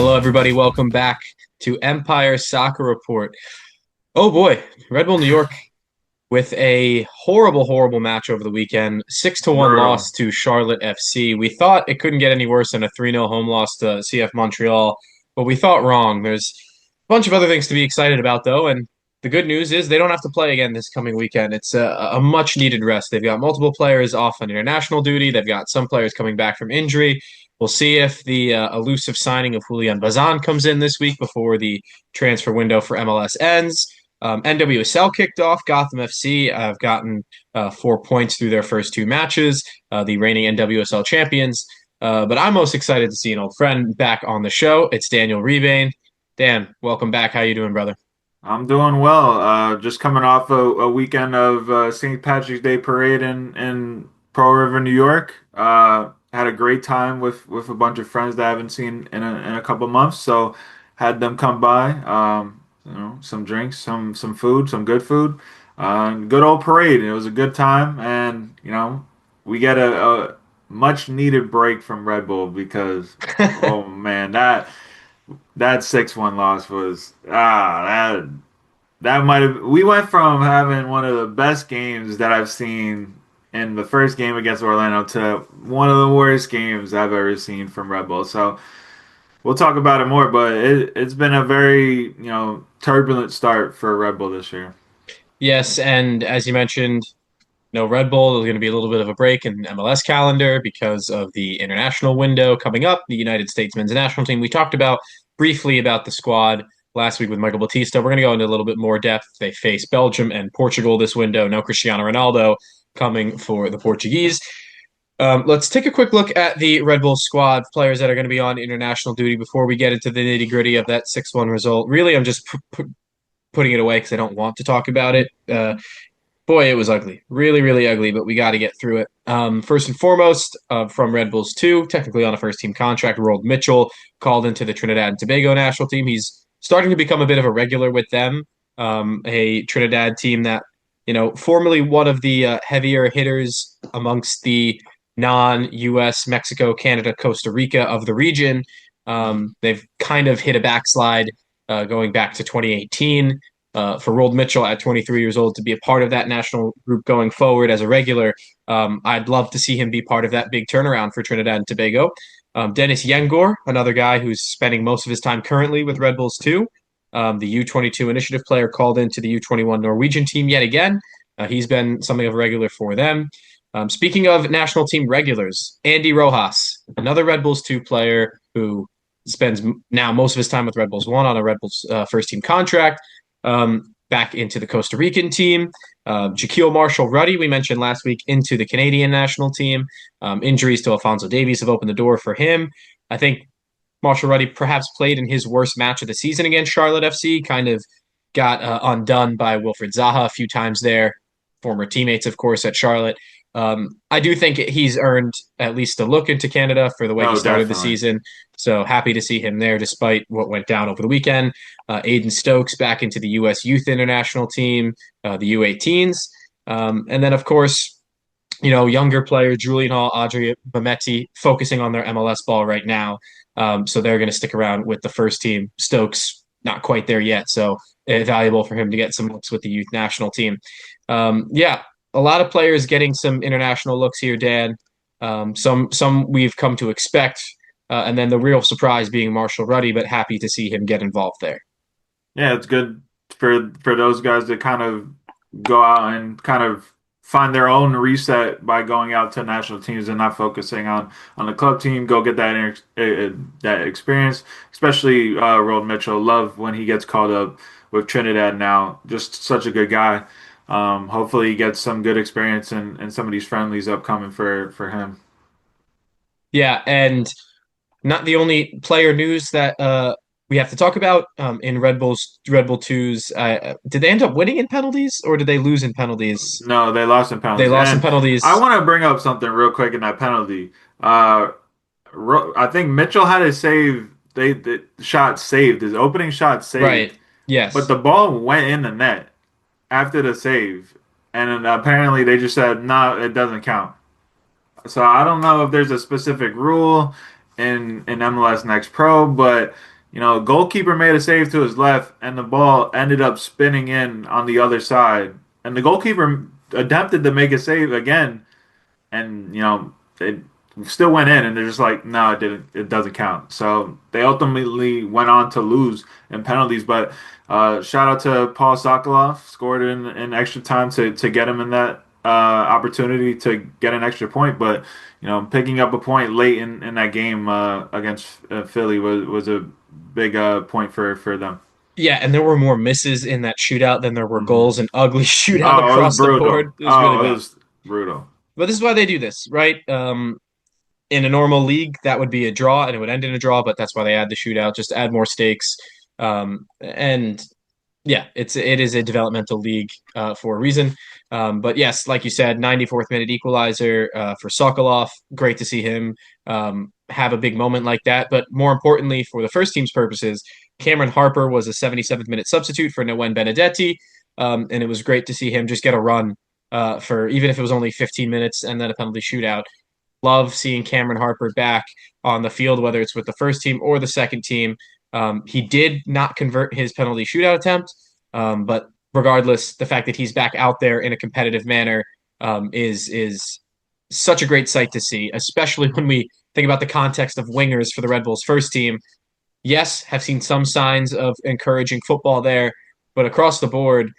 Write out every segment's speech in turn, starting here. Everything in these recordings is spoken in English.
Hello, everybody. Welcome back to Empire Soccer Report. Oh boy, Red Bull New York with a horrible, horrible match over the weekend. 6-1 Brutal. loss to Charlotte FC. We thought it couldn't get any worse than a 3-0 home loss to CF Montreal, but we thought wrong. There's a bunch of other things to be excited about, though, and the good news is they don't have to play again this coming weekend. It's a much needed rest. They've got multiple players off on international duty. They've got some players coming back from injury. We'll see if the elusive signing of Julian Bazan comes in this week before the transfer window for MLS ends. NWSL kicked off. Gotham FC have gotten 4 points through their first two matches, the reigning NWSL champions. But I'm most excited to see an old friend back on the show. It's Daniel Rebain. Dan, welcome back. How you doing, brother? I'm doing well. Just coming off a weekend of St. Patrick's Day parade in Pearl River, New York. Had a great time with a bunch of friends that I haven't seen in a couple months. So had them come by. Some drinks, some food, some good food. Good old parade. It was a good time, and we get a much needed break from Red Bull because oh man, that 6-1 loss was that might have we went from having one of the best games that I've seen in the first game against Orlando to one of the worst games I've ever seen from Red Bull. So we'll talk about it more, but it's been a very, turbulent start for Red Bull this year. Yes, and as you mentioned, Red Bull is going to be a little bit of a break in MLS calendar because of the international window coming up, the United States men's national team. We talked about briefly about the squad last week with Michael Batista. We're going to go into a little bit more depth. They face Belgium and Portugal this window. No Cristiano Ronaldo coming for the Portuguese. Let's take a quick look at the Red Bull squad players that are going to be on international duty before we get into the nitty gritty of that 6-1 result. Really, I'm just putting it away because I don't want to talk about it. Boy, it was ugly. Really, really ugly, but we got to get through it. First and foremost, from Red Bulls 2, technically on a first team contract, Roald Mitchell called into the Trinidad and Tobago national team. He's starting to become a bit of a regular with them. A Trinidad team that, formerly one of the heavier hitters amongst the non-US, Mexico, Canada, Costa Rica of the region. They've kind of hit a backslide going back to 2018. For Roald Mitchell at 23 years old to be a part of that national group going forward as a regular, I'd love to see him be part of that big turnaround for Trinidad and Tobago. Dennis Yengor, another guy who's spending most of his time currently with Red Bulls 2, the U22 initiative player called into the U21 Norwegian team yet again. He's been something of a regular for them. Speaking of national team regulars, Andy Rojas, another Red Bulls 2 player who spends now most of his time with Red Bulls 1 on a Red Bulls first team contract. Back into the Costa Rican team. Jaquil Marshall-Ruddy, we mentioned last week, into the Canadian national team. Injuries to Alfonso Davies have opened the door for him. I think Marshall-Ruddy perhaps played in his worst match of the season against Charlotte FC, kind of got undone by Wilfred Zaha a few times there, former teammates, of course, at Charlotte. I do think he's earned at least a look into Canada for the way he Oh, started the definitely. season. So happy to see him there despite what went down over the weekend. Aiden Stokes back into the U.S. Youth International Team, the U18s. And then, of course, younger player Julian Hall, Audrey Mametti focusing on their MLS ball right now. So they're going to stick around with the first team. Stokes, not quite there yet. So valuable for him to get some looks with the youth national team. Yeah, a lot of players getting some international looks here, Dan. Some we've come to expect, and then the real surprise being Marshall-Ruddy, but happy to see him get involved there. Yeah, it's good for those guys to kind of go out and kind of find their own reset by going out to national teams and not focusing on the club team. Go get that experience, especially Roald Mitchell. Love when he gets called up with Trinidad now. Just such a good guy. Hopefully, he gets some good experience in some of these friendlies upcoming for him. Yeah, and not the only player news that we have to talk about in Red Bull 2's. Did they end up winning in penalties or did they lose in penalties? No, they lost in They penalties, lost in and I penalties. want to bring up something real quick in that penalty. Uh, I think Mitchell had a save. The shot saved, his opening shot Right. saved, but Yes. the ball went in the net after the save, and then apparently they just said no, it doesn't count. So I don't know if there's a specific rule in MLS Next Pro, but goalkeeper made a save to his left, and the ball ended up spinning in on the other side, and the goalkeeper attempted to make a save again, and it still went in, and they're just like, no, it didn't, it doesn't count. So they ultimately went on to lose in penalties. But shout out to Paul Sokolov, scored in extra time to get him in that opportunity to get an extra point. But picking up a point late in that game against Philly was a big point for them. Yeah, and there were more misses in that shootout than there were Hmm. goals. An ugly shootout Oh, it was across the board. brutal. It was really Oh, it bad. was brutal. But this is why they do this, right? In a normal league, that would be a draw and it would end in a draw, but that's why they add the shootout, just to add more stakes. And yeah, it is a developmental league for a reason. But yes, like you said, 94th minute equalizer for Sokolov. Great to see him have a big moment like that. But more importantly, for the first team's purposes, Cameron Harper was a 77th minute substitute for Noen Benedetti, and it was great to see him just get a run for even if it was only 15 minutes and then a penalty shootout. Love seeing Cameron Harper back on the field, whether it's with the first team or the second team. He did not convert his penalty shootout attempt, but regardless, the fact that he's back out there in a competitive manner is such a great sight to see, especially when we think about the context of wingers for the Red Bulls first team. Yes, have seen some signs of encouraging football there, but across the board,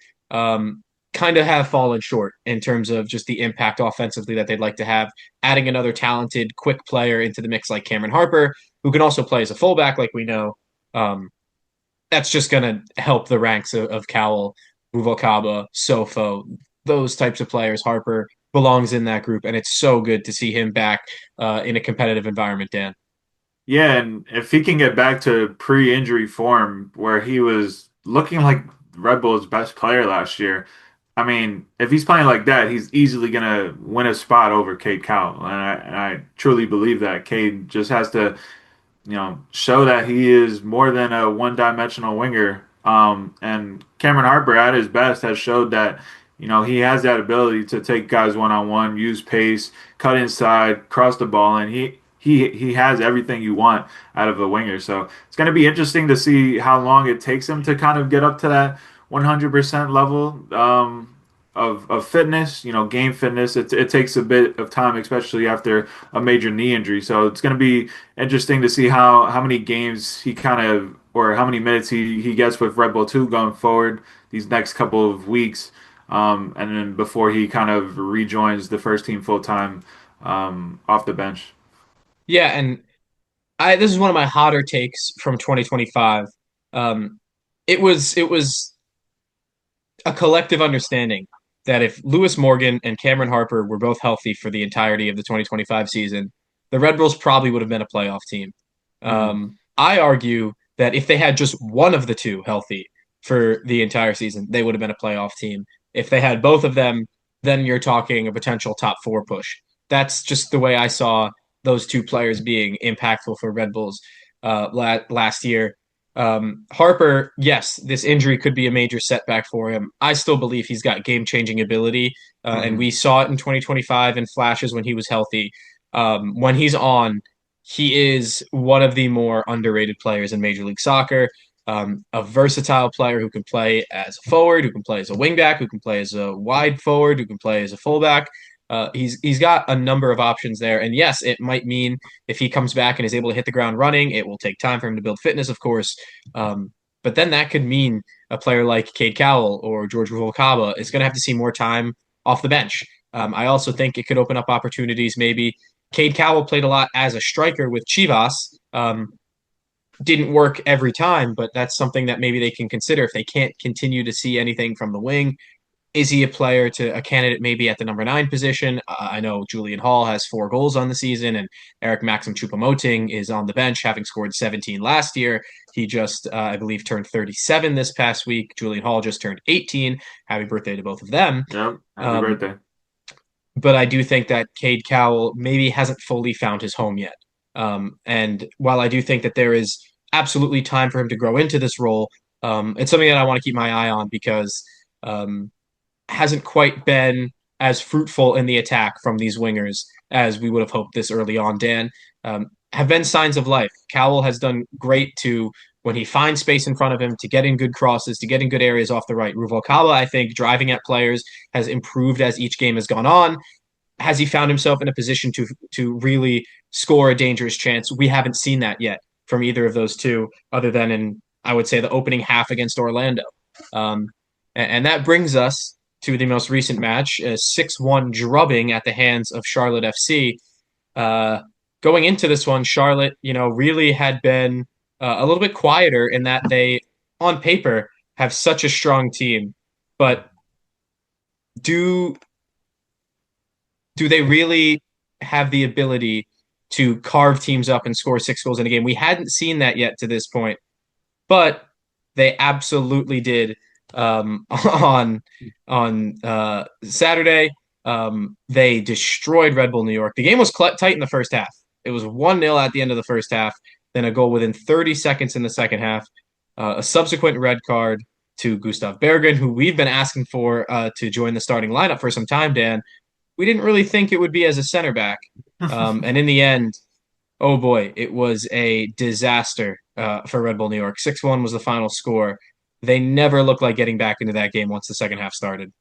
kind of have fallen short in terms of just the impact offensively that they'd like to have. Adding another talented, quick player into the mix like Cameron Harper, who can also play as a fullback, like we know, um, that's just going to help the ranks of Cowell, Ruvalcaba, Sofo, those types of players. Harper belongs in that group, and it's so good to see him back in a competitive environment, Dan. Yeah, and if he can get back to pre-injury form where he was looking like Red Bull's best player last year, I mean, if he's playing like that, he's easily gonna win a spot over Cade Cowell, and I truly believe that Cade just has to show that he is more than a one-dimensional winger. And Cameron Harper at his best has showed that, he has that ability to take guys one-on-one, use pace, cut inside, cross the ball, and he has everything you want out of a winger. So it's going to be interesting to see how long it takes him to kind of get up to that 100% level. Of fitness, game fitness. It takes a bit of time, especially after a major knee injury. So it's going to be interesting to see how many games he kind of or how many minutes he gets with Red Bull 2 going forward these next couple of weeks, and then before he kind of rejoins the first team full time off the bench. Yeah, and this is one of my hotter takes from 2025. Um, it was a collective understanding that if Lewis Morgan and Cameron Harper were both healthy for the entirety of the 2025 season, the Red Bulls probably would have been a playoff team. Hmm. I argue that if they had just one of the two healthy for the entire season, they would have been a playoff team. If they had both of them, then you're talking a potential top four push. That's just the way I saw those two players being impactful for Red Bulls last year. Harper, yes, this injury could be a major setback for him. I still believe he's got game changing ability, and Hmm. we saw it in 2025 in flashes when he was healthy. When he's on, he is one of the more underrated players in Major League Soccer. A versatile player who can play as a forward, who can play as a wingback, who can play as a wide forward, who can play as a fullback. He's got a number of options there, and yes, it might mean if he comes back and is able to hit the ground running, it will take time for him to build fitness, of course. But then that could mean a player like Cade Cowell or George Ruvalcaba is going to have to see more time off the bench. I also think it could open up opportunities. Maybe Cade Cowell played a lot as a striker with Chivas. Didn't work every time, but that's something that maybe they can consider if they can't continue to see anything from the wing. Is he a player to a candidate maybe at the number nine position? I know Julian Hall has 4 goals on the season, and Eric Maxim Choupo-Moting is on the bench, having scored 17 last year. He just, I believe, turned 37 this past week. Julian Hall just turned 18. Happy birthday to both of them. Yep. Happy Um, birthday. but I do think that Cade Cowell maybe hasn't fully found his home yet. And while I do think that there is absolutely time for him to grow into this role, it's something that I want to keep my eye on because um, hasn't quite been as fruitful in the attack from these wingers as we would have hoped this early on, Dan. have been signs of life. Cowell has done great to, when he finds space in front of him, to get in good crosses, to get in good areas off the right. Ruvalcaba, I think, driving at players has improved as each game has gone on. Has he found himself in a position to really score a dangerous chance? We haven't seen that yet from either of those two, other than in, I would say, the opening half against Orlando. And that brings us to the most recent match, a 6-1 drubbing at the hands of Charlotte FC. Uh, Going into this one, Charlotte, really had been a little bit quieter in that they, on paper, have such a strong team. But do do they really have the ability to carve teams up and score 6 goals in a game? We hadn't seen that yet to this point, but they absolutely did on Saturday. They destroyed Red Bull New York. The game was tight in the first half. It was 1-0 at the end of the first half, then a goal within 30 seconds in the second half, a subsequent red card to Gustav Bergen, who we've been asking for to join the starting lineup for some time, Dan. We didn't really think it would be as a center back. And in the end, oh boy, it was a disaster for Red Bull New York. 6-1 was the final score. They never looked like getting back into that game once the second half started.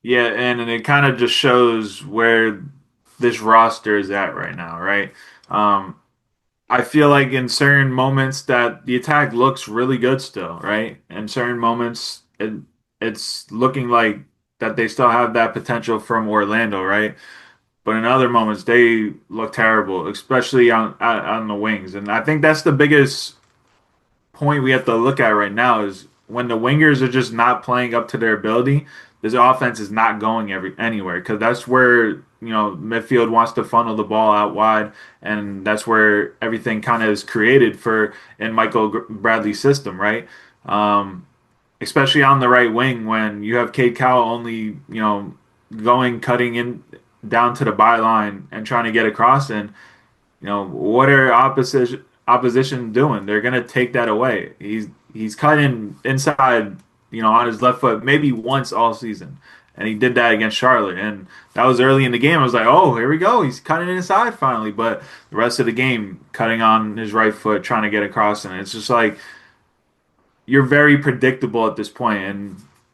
Yeah, and it kind of just shows where this roster is at right now, right? Um, I feel like in certain moments that the attack looks really good still, right? In certain moments, it's looking like that they still have that potential from Orlando, right? But in other moments, they look terrible, especially on the wings. And I think that's the biggest point we have to look at right now is when the wingers are just not playing up to their ability, this offense is not going anywhere because that's where midfield wants to funnel the ball out wide, and that's where everything kind of is created for in Michael Bradley's system, right? Especially on the right wing when you have Cade Cowell only going cutting in down to the byline and trying to get across and what are opposition doing? They're gonna take that away. He's cutting inside, on his left foot maybe once all season, and he did that against Charlotte. And that was early in the game. I was like, oh, here we go. He's cutting inside finally. But the rest of the game, cutting on his right foot, trying to get across, and it's just like you're very predictable at this point.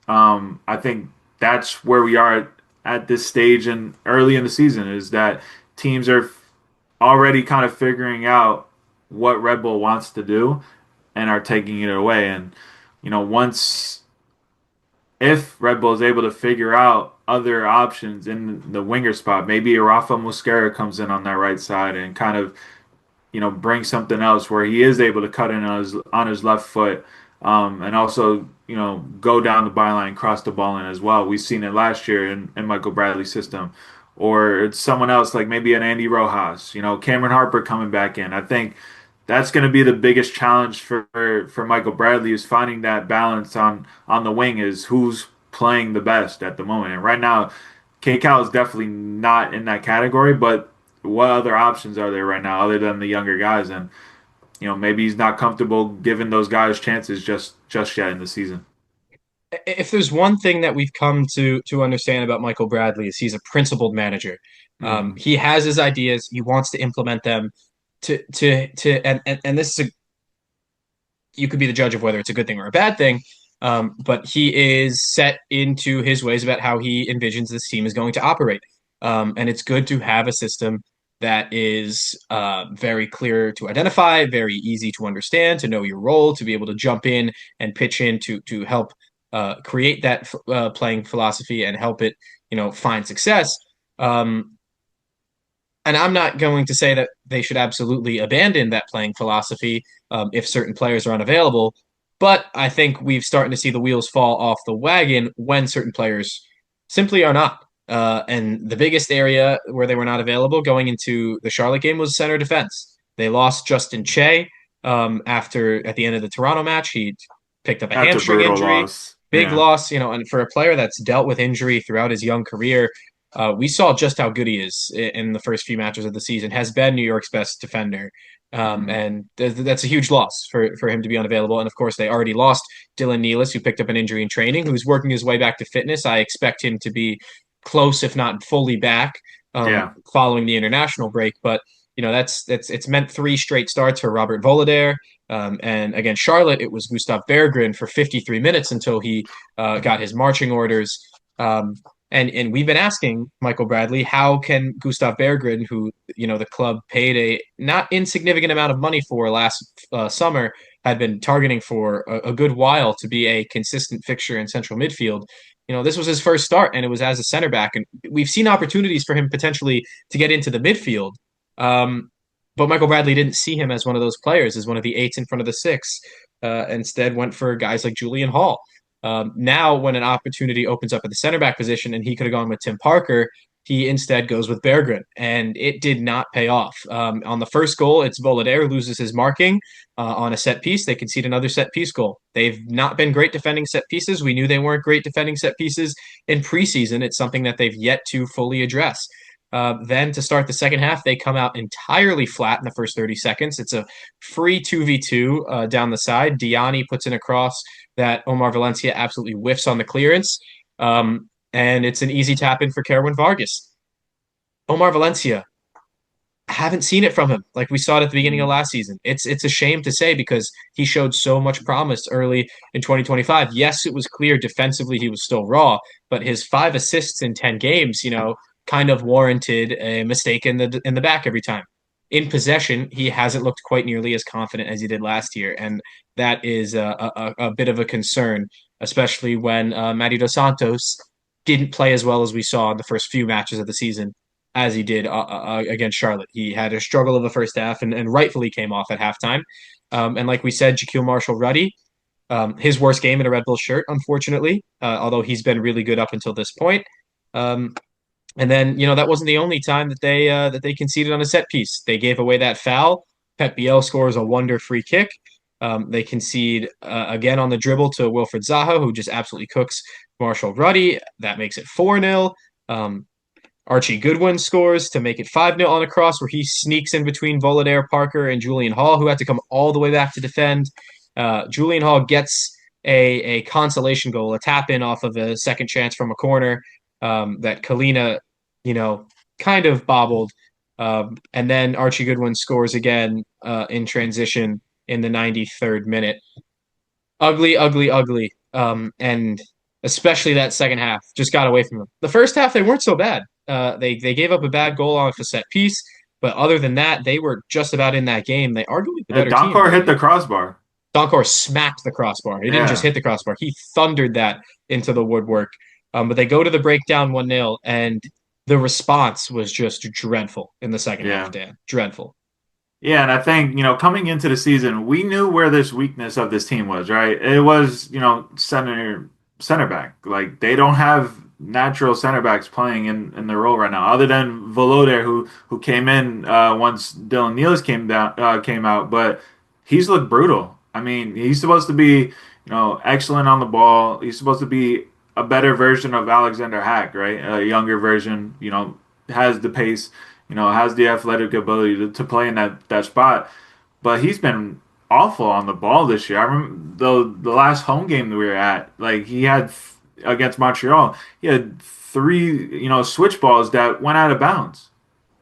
And I think that's where we are at this stage and early in the season is that teams are already kind of figuring out what Red Bull wants to do and are taking it away. And, once if Red Bull is able to figure out other options in the winger spot, maybe a Rafa Mosquera comes in on that right side and kind of bring something else where he is able to cut in on his left foot, and also go down the byline, cross the ball in as well. We've seen it last year in Michael Bradley's system, or it's someone else like maybe an Andy Rojas, Cameron Harper coming back in. I think that's going to be the biggest challenge for Michael Bradley is finding that balance on the wing is who's playing the best at the moment. And right now, KCal is definitely not in that category, but what other options are there right now other than the younger guys? And maybe he's not comfortable giving those guys chances just yet in the season. If there's one thing that we've come to understand about Michael Bradley is he's a principled manager. Hmm. He has his ideas. He wants to implement them. And this is a, you could be the judge of whether it's a good thing or a bad thing. But he is set into his ways about how he envisions this team is going to operate. And it's good to have a system that is very clear to identify, very easy to understand, to know your role, to be able to jump in and pitch in to help create that playing philosophy and help it, find success. And I'm not going to say that they should absolutely abandon that playing philosophy if certain players are unavailable, but I think we've starting to see the wheels fall off the wagon when certain players simply are not. And the biggest area where they were not available going into the Charlotte game was center defense. They lost Justin Che after at the end of the Toronto match. He picked up a That's a hamstring brutal injury, loss. big Yeah. loss. And for a player that's dealt with injury throughout his young career, we saw just how good he is in the first few matches of the season. Has been New York's best defender, Hmm. and that's a huge loss for him to be unavailable. And of course, they already lost Dylan Nealis, who picked up an injury in training, who's working his way back to fitness. I expect him to be close, if not fully back, Yeah. following the international break. But that's it's meant three straight starts for Robert Volader. And against Charlotte, it was Gustav Berggren for 53 minutes until he got his marching orders. Um, and we've been asking Michael Bradley, how can Gustav Berggren, who the club paid a not insignificant amount of money for last summer, had been targeting for a good while to be a consistent fixture in central midfield. This was his first start, and it was as a center back, and we've seen opportunities for him potentially to get into the midfield. Um, but Michael Bradley didn't see him as one of those players, as one of the eights in front of the six. Instead, went for guys like Julian Hall. Now, when an opportunity opens up at the center back position, and he could have gone with Tim Parker, he instead goes with Berggren, and it did not pay off. On the first goal, it's Volader loses his marking on a set piece. They concede another set piece goal. They've not been great defending set pieces. We knew they weren't great defending set pieces in preseason. It's something that they've yet to fully address. Then to start the second half, they come out entirely flat in the first 30 seconds. It's a free 2v2 down the side. Diani puts in a cross that Omar Valencia absolutely whiffs on the clearance. And it's an easy tap in for Kerwin Vargas. Omar Valencia, I haven't seen it from him like we saw it at the beginning of last season. It's a shame to say because he showed so much promise early in 2025. Yes, it was clear defensively he was still raw, but his 5 assists in 10 games, kind of warranted a mistake in the back every time. In possession, he hasn't looked quite nearly as confident as he did last year, and that is a bit of a concern, especially when Matty Dos Santos didn't play as well as we saw in the first few matches of the season as he did against Charlotte. He had a struggle of the first half and rightfully came off at halftime. And like we said, Jaquil Marshall-Ruddy, his worst game in a Red Bull shirt, unfortunately, although he's been really good up until this point. Um, and then, that wasn't the only time that they conceded on a set piece. They gave away that foul. Pep Biel scores a wonder free kick. They concede again on the dribble to Wilfred Zaha, who just absolutely cooks Marshall-Ruddy. That makes it 4-0. Archie Goodwin scores to make it 5-0 on a cross where he sneaks in between Volader, Parker, and Julian Hall, who had to come all the way back to defend. Julian Hall gets a consolation goal, a tap in off of a second chance from a corner that Kalina, kind of bobbled. And then Archie Goodwin scores again in transition in the 93rd minute. Ugly, ugly, ugly. And especially that second half just got away from them. The first half, they weren't so bad. They gave up a bad goal off a set piece, but other than that, they were just about in that game. They arguably the better team. Donkor hit the crossbar. Donkor smacked the crossbar. He didn't just hit the crossbar. He thundered that into the woodwork. But they go to the breakdown 1-0, and the response was just dreadful in the second half, Dan. Dreadful. Yeah, and I think, coming into the season, we knew where this weakness of this team was, right? It was, center back. Like, they don't have natural center backs playing in their role right now, other than Voloder, who came in once Dylan Neal's came out, but he's looked brutal. I mean, he's supposed to be, excellent on the ball. He's supposed to be a better version of Alexander Hack, right? A younger version, has the pace, has the athletic ability to play in that spot. But he's been awful on the ball this year. I remember the last home game that we were at, like he had against Montreal, he had 3, switch balls that went out of bounds.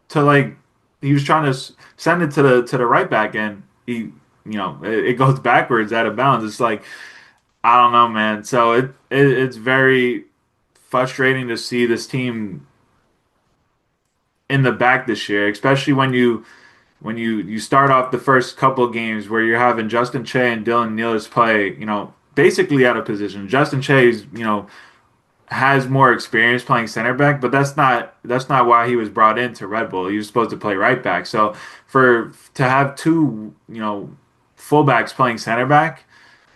To like he was trying to send it to the right back and it goes backwards out of bounds. It's like I don't know, man. So it's very frustrating to see this team in the back this year, especially when you start off the first couple of games where you're having Justin Che and Dylan Neal's play, basically out of position. Justin Che's, has more experience playing center back, but that's not why he was brought into Red Bull. He was supposed to play right back. So to have two, fullbacks playing center back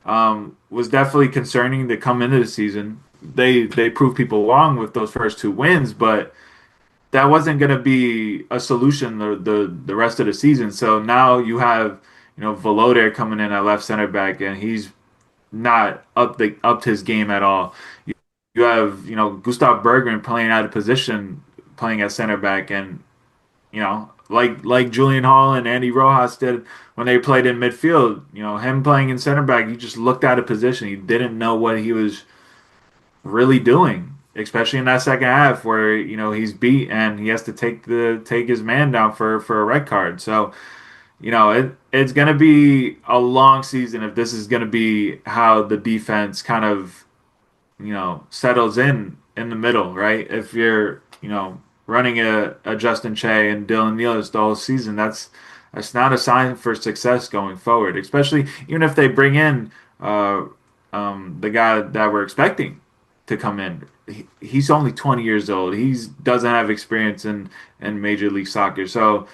was definitely concerning to come into the season. They proved people wrong with those first 2 wins, but that wasn't going to be a solution the rest of the season. So now you have Voloder coming in at left center back, and he's not up to his game at all. You have Gustav Berggren playing out of position, playing at center back, and like Julian Hall and Andy Rojas did when they played in midfield. Him playing in center back, he just looked out of position. He didn't know what he was really doing. especially in that second half where he's beat and he has to take his man down for a red card. So it's gonna be a long season if this is gonna be how the defense kind of settles in the middle, right? If you're running a Justin Che and Dylan Neal's the whole season, that's not a sign for success going forward. Especially even if they bring in uh, the guy that we're expecting to come in. He's only 20 years old. He doesn't have experience in Major League Soccer, so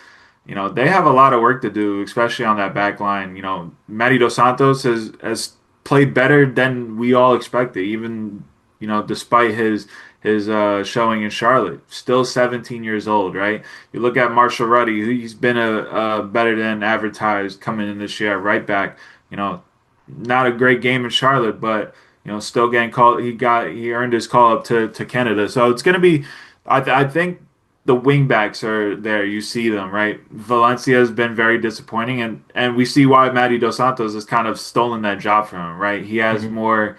they have a lot of work to do, especially on that back line. Matty Dos Santos has played better than we all expected, even despite his showing in Charlotte. Still 17 years old, right? You look at Marshall Ruddy, he's been a better than advertised coming in this year, right back. You know, not a great game in Charlotte, but still getting called. He earned his call up to Canada, so it's gonna be. I think the wingbacks are there. You see them, right? Valencia has been very disappointing, and we see why Matty Dos Santos has kind of stolen that job from him, right? He has Mhm. more,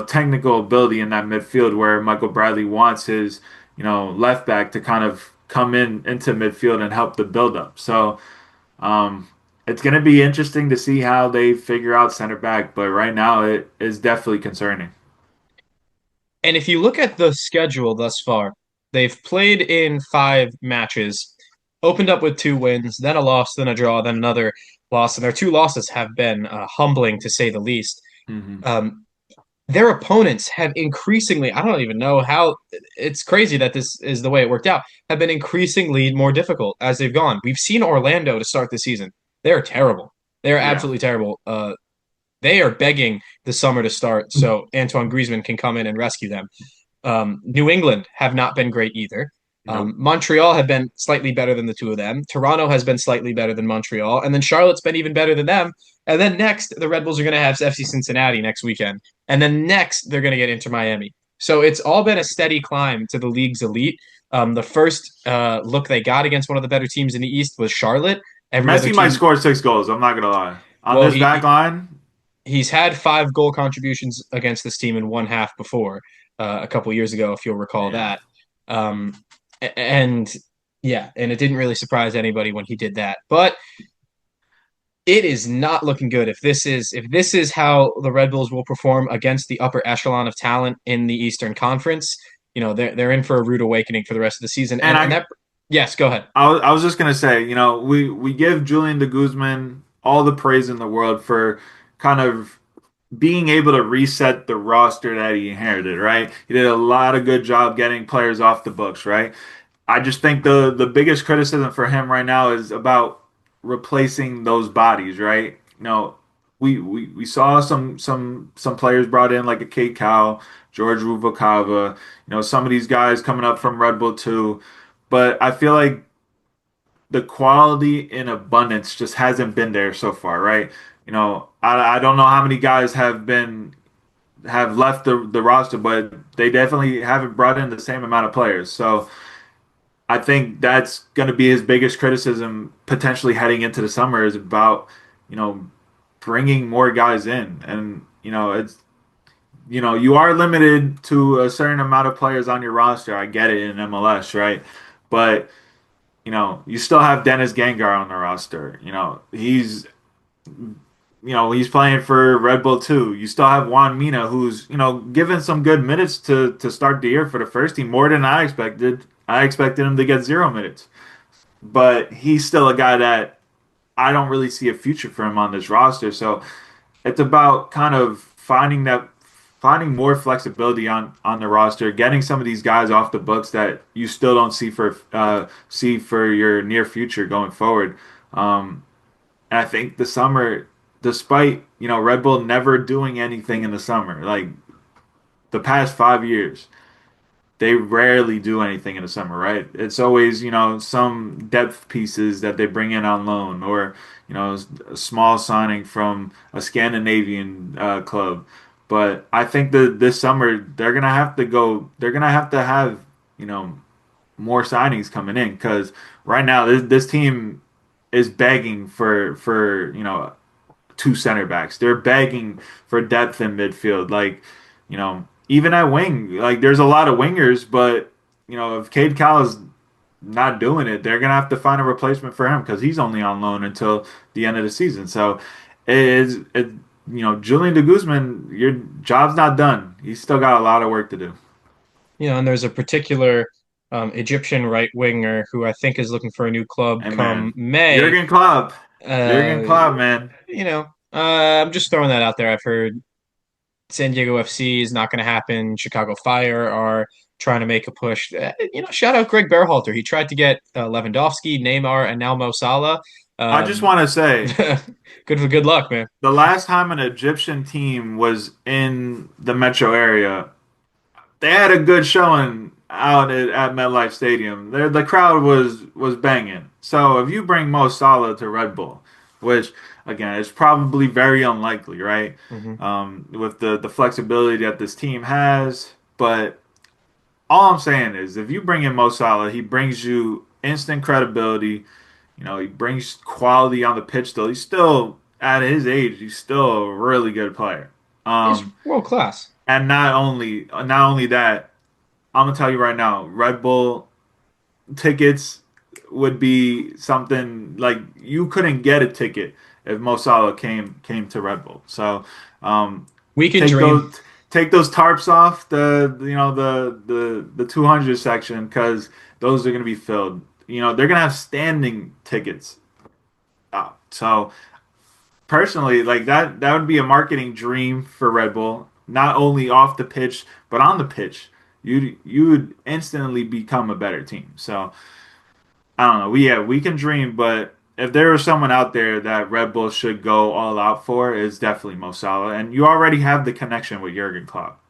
technical ability in that midfield where Michael Bradley wants his, left back to kind of come into midfield and help the build up. So, um, it's going to be interesting to see how they figure out center back, but right now it is definitely concerning. And if you look at the schedule thus far, they've played in 5 matches, opened up with 2 wins, then a loss, then a draw, then another loss, and their 2 losses have been humbling to say the least. Hmm. Um, their opponents have increasingly, I don't even know how, it's crazy that this is the way it worked out, have been increasingly more difficult as they've gone. We've seen Orlando to start the season. They're terrible. They're Yeah. absolutely terrible. They are begging the summer to start so Antoine Griezmann can come in and rescue them. New England have not been great either. Nope. Montreal have been slightly better than the two of them. Toronto has been slightly better than Montreal. And then Charlotte's been even better than them. And then next, the Red Bulls are going to have FC Cincinnati next weekend. And then next, they're going to get Inter Miami. So it's all been a steady climb to the league's elite. The first look they got against one of the better teams in the East was Charlotte. Every other Messi might team, score 6 goals. I'm not gonna lie. On well, this back line, he's had 5 goal contributions against this team in one half before, a couple years ago, if you'll recall yeah. that. Um, and yeah, and it didn't really surprise anybody when he did that. But it is not looking good if this is how the Red Bulls will perform against the upper echelon of talent in the Eastern Conference. They're in for a rude awakening for the rest of the season. And And that, yes, go ahead. I was just gonna say, we give Julian de Guzman all the praise in the world for kind of being able to reset the roster that he inherited, right? He did a lot of good job getting players off the books, right? I just think the biggest criticism for him right now is about replacing those bodies, right? We saw some players brought in like a Kate Cow, George Ruvakava, some of these guys coming up from Red Bull too, but I feel like the quality in abundance just hasn't been there so far, right? I don't know how many guys have left the roster, but they definitely haven't brought in the same amount of players. So I think that's going to be his biggest criticism potentially heading into the summer is about, you know, bringing more guys in. And, you are limited to a certain amount of players on your roster. I get it in MLS, right? But, you still have Dennis Gengar on the roster. He's playing for Red Bull too. You still have Juan Mina, who's given some good minutes to start the year for the first team, more than I expected. I expected him to get 0 minutes, but he's still a guy that I don't really see a future for him on this roster. So it's about kind of finding more flexibility on the roster, getting some of these guys off the books that you still don't see for your near future going forward. And I think the summer, despite Red Bull never doing anything in the summer, like the past 5 years, they rarely do anything in the summer, right? It's always some depth pieces that they bring in on loan, or a small signing from a Scandinavian club. But I think that this summer they're gonna have to go. They're gonna have to have you know more signings coming in because right now this team is begging for two center backs. They're begging for depth in midfield. Like, even at wing, like there's a lot of wingers, but if Cade Cal is not doing it, they're gonna have to find a replacement for him because he's only on loan until the end of the season. So it is it Julian de Guzman, your job's not done. He's still got a lot of work to do. And there's a particular Egyptian right winger who I think is looking for a new club Hey come man, May. Jurgen Klopp, Jurgen Uh, Klopp, man. I'm just throwing that out there. I've heard San Diego FC is not going to happen. Chicago Fire are trying to make a push. Shout out Greg Berhalter. He tried to get Lewandowski, Neymar, and now Mo Salah. I just Um, want to say good luck, man. the last time an Egyptian team was in the metro area, they had a good showing out at MetLife Stadium. The crowd was banging. So if you bring Mo Salah to Red Bull, which again is probably very unlikely, right? Hmm. With the flexibility that this team has, but all I'm saying is if you bring in Mo Salah, he brings you instant credibility. He brings quality on the pitch. Still, he's still at his age, he's still a really good player. He's Um, world class. and not only that, I'm gonna tell you right now, Red Bull tickets would be something like you couldn't get a ticket if Mo Salah came to Red Bull. So um, We can take dream. those tarps off the 200 section because those are gonna be filled. They're gonna have standing tickets out. So personally, like that would be a marketing dream for Red Bull, not only off the pitch but on the pitch. You would instantly become a better team. So I don't know. We can dream, but if there was someone out there that Red Bull should go all out for, it's definitely Mo Salah. And you already have the connection with Jurgen Klopp.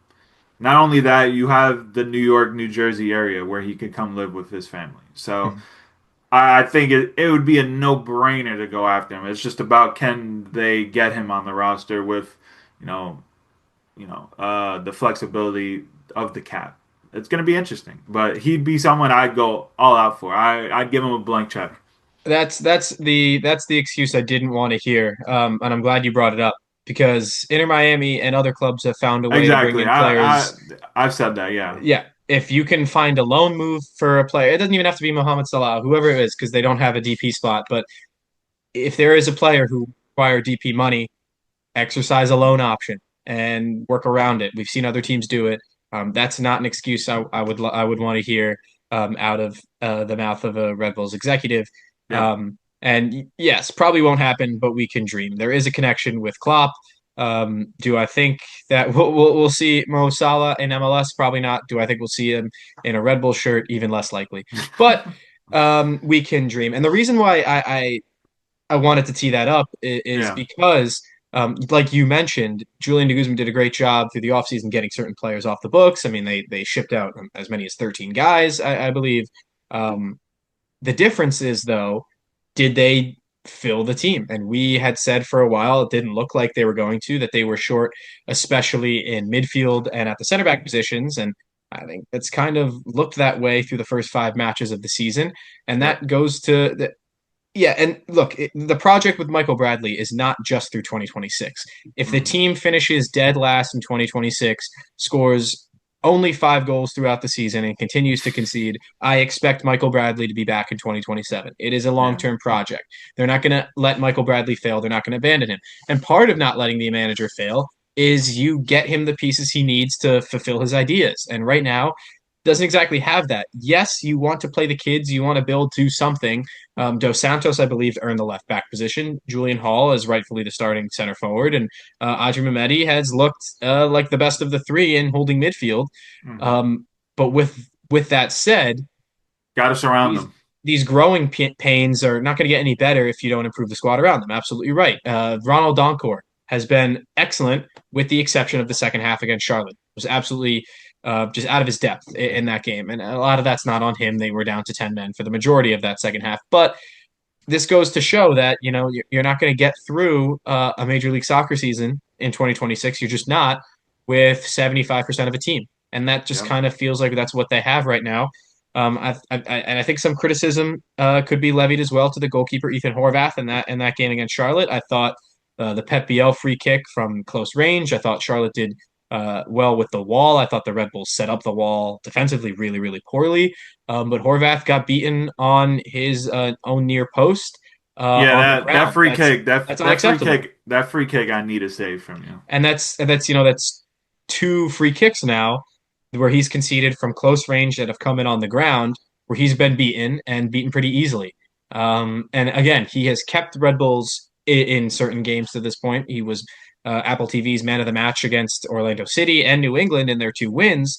Not only that, you have the New York, New Jersey area where he could come live with his family. So I think it would be a no-brainer to go after him. It's just about can they get him on the roster with, you know, the flexibility of the cap. It's going to be interesting, but he'd be someone I'd go all out for. I'd give him a blank check. That's the excuse I didn't want to hear, and I'm glad you brought it up because Inter Miami and other clubs have found a way to bring Exactly. in I players. I've said that. Yeah. Yeah, if you can find a loan move for a player, it doesn't even have to be Mohamed Salah, whoever it is, because they don't have a DP spot. But if there is a player who require DP money, exercise a loan option and work around it. We've seen other teams do it. That's not an excuse I would want to hear out of the mouth of a Red Bulls executive. Yeah. And yes, probably won't happen, but we can dream. There is a connection with Klopp. Do I think that we'll see Mo Salah in MLS? Probably not. Do I think we'll see him in a Red Bull shirt? Even less likely. But we can dream. And the reason why I wanted to tee that up is Yeah. because, like you mentioned, Julian de Guzman did a great job through the offseason getting certain players off the books. I mean, they shipped out as many as 13 guys, I believe. Um, the difference is, though, did they fill the team? And we had said for a while it didn't look like they were going to, that they were short, especially in midfield and at the center back positions. And I think it's kind of looked that way through the first 5 matches of the season. And Yep. that goes to yeah, and look, the project with Michael Bradley is not just through 2026. If the Mm. team finishes dead last in 2026, scores only 5 goals throughout the season, and continues to concede, I expect Michael Bradley to be back in 2027. It is a long Yeah. term project. They're not going to let Michael Bradley fail. They're not going to abandon him. And part of not letting the manager fail is you get him the pieces he needs to fulfill his ideas. And right now, doesn't exactly have that. Yes, you want to play the kids, you want to build to something. Dos Santos, I believe, earned the left back position. Julian Hall is rightfully the starting center forward, and Adrien Mehmeti has looked like the best of the three in holding midfield. Hmm. But with that said, Got to surround these them. these growing pains are not going to get any better if you don't improve the squad around them. Absolutely right. Ronald Doncourt has been excellent, with the exception of the second half against Charlotte. It was absolutely just out of his depth in that game, and a lot of that's not on him. They were down to 10 men for the majority of that second half, but this goes to show that you're not going to get through a Major League Soccer season in 2026. You're just not with 75% of a team, and that just Yeah. kind of feels like that's what they have right now. And I think some criticism could be levied as well to the goalkeeper Ethan Horvath in that game against Charlotte. I thought the Pep Biel free kick from close range. I thought Charlotte did well with the wall. I thought the Red Bulls set up the wall defensively really, really poorly. But Horvath got beaten on his own near post Yeah, on the that ground. free kick, That's unacceptable. that free kick, I need a save from you. And that's two free kicks now where he's conceded from close range that have come in on the ground where he's been beaten and beaten pretty easily. And again, he has kept Red Bulls in certain games to this point. He was Apple TV's man of the match against Orlando City and New England in their two wins.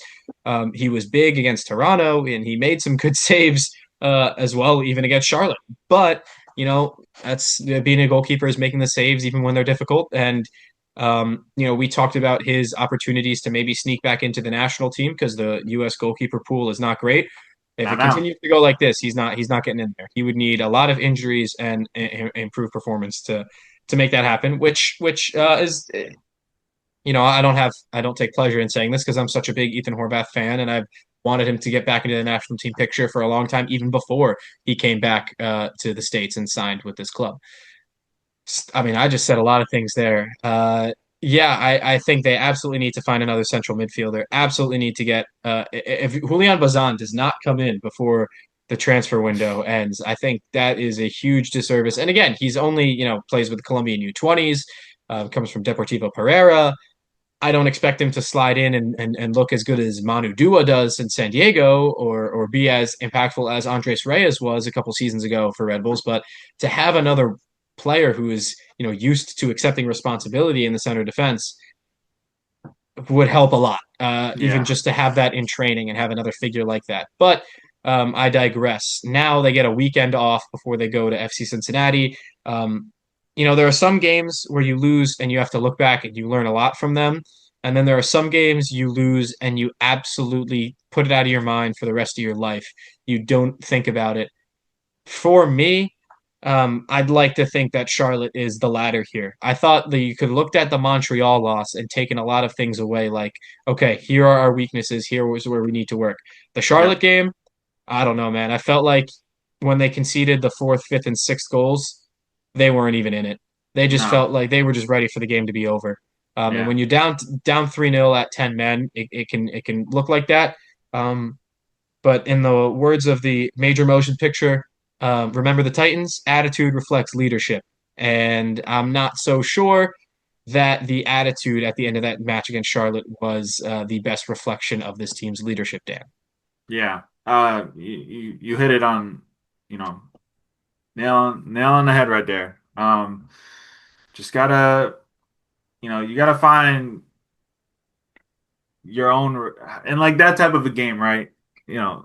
He was big against Toronto and he made some good saves as well, even against Charlotte. But that's being a goalkeeper is making the saves even when they're difficult. And we talked about his opportunities to maybe sneak back into the national team because the U.S. goalkeeper pool is not great. If Not it now. continues to go like this, he's not getting in there. He would need a lot of injuries and improved performance to make that happen. Which is I don't take pleasure in saying this because I'm such a big Ethan Horvath fan and I've wanted him to get back into the national team picture for a long time, even before he came back to the States and signed with this club. I mean, I just said a lot of things there. Yeah, I think they absolutely need to find another central midfielder. Absolutely need to get if Julian Bazan does not come in before the transfer window ends, I think that is a huge disservice. And again, he's only plays with the Colombian U20s, comes from Deportivo Pereira. I don't expect him to slide in and look as good as Manu Dua does in San Diego or be as impactful as Andres Reyes was a couple seasons ago for Red Bulls. But to have another player who is used to accepting responsibility in the center defense would help a lot. Even Yeah. just to have that in training and have another figure like that. But I digress. Now they get a weekend off before they go to FC Cincinnati. There are some games where you lose and you have to look back and you learn a lot from them. And then there are some games you lose and you absolutely put it out of your mind for the rest of your life. You don't think about it. For me, I'd like to think that Charlotte is the latter here. I thought that you could looked at the Montreal loss and taken a lot of things away, like, okay, here are our weaknesses, here was where we need to work. The Charlotte Yep. game, I don't know, man. I felt like when they conceded the fourth, fifth, and sixth goals, they weren't even in it. They just No. felt like they were just ready for the game to be over. And Yeah. when you're down 3-0 at 10 men, it can look like that. Um, but in the words of the major motion picture, remember the Titans, attitude reflects leadership. And I'm not so sure that the attitude at the end of that match against Charlotte was the best reflection of this team's leadership, Dan. Yeah. You hit it on, you know, nail on the head right there. Just gotta, you gotta find your own and like that type of a game, right?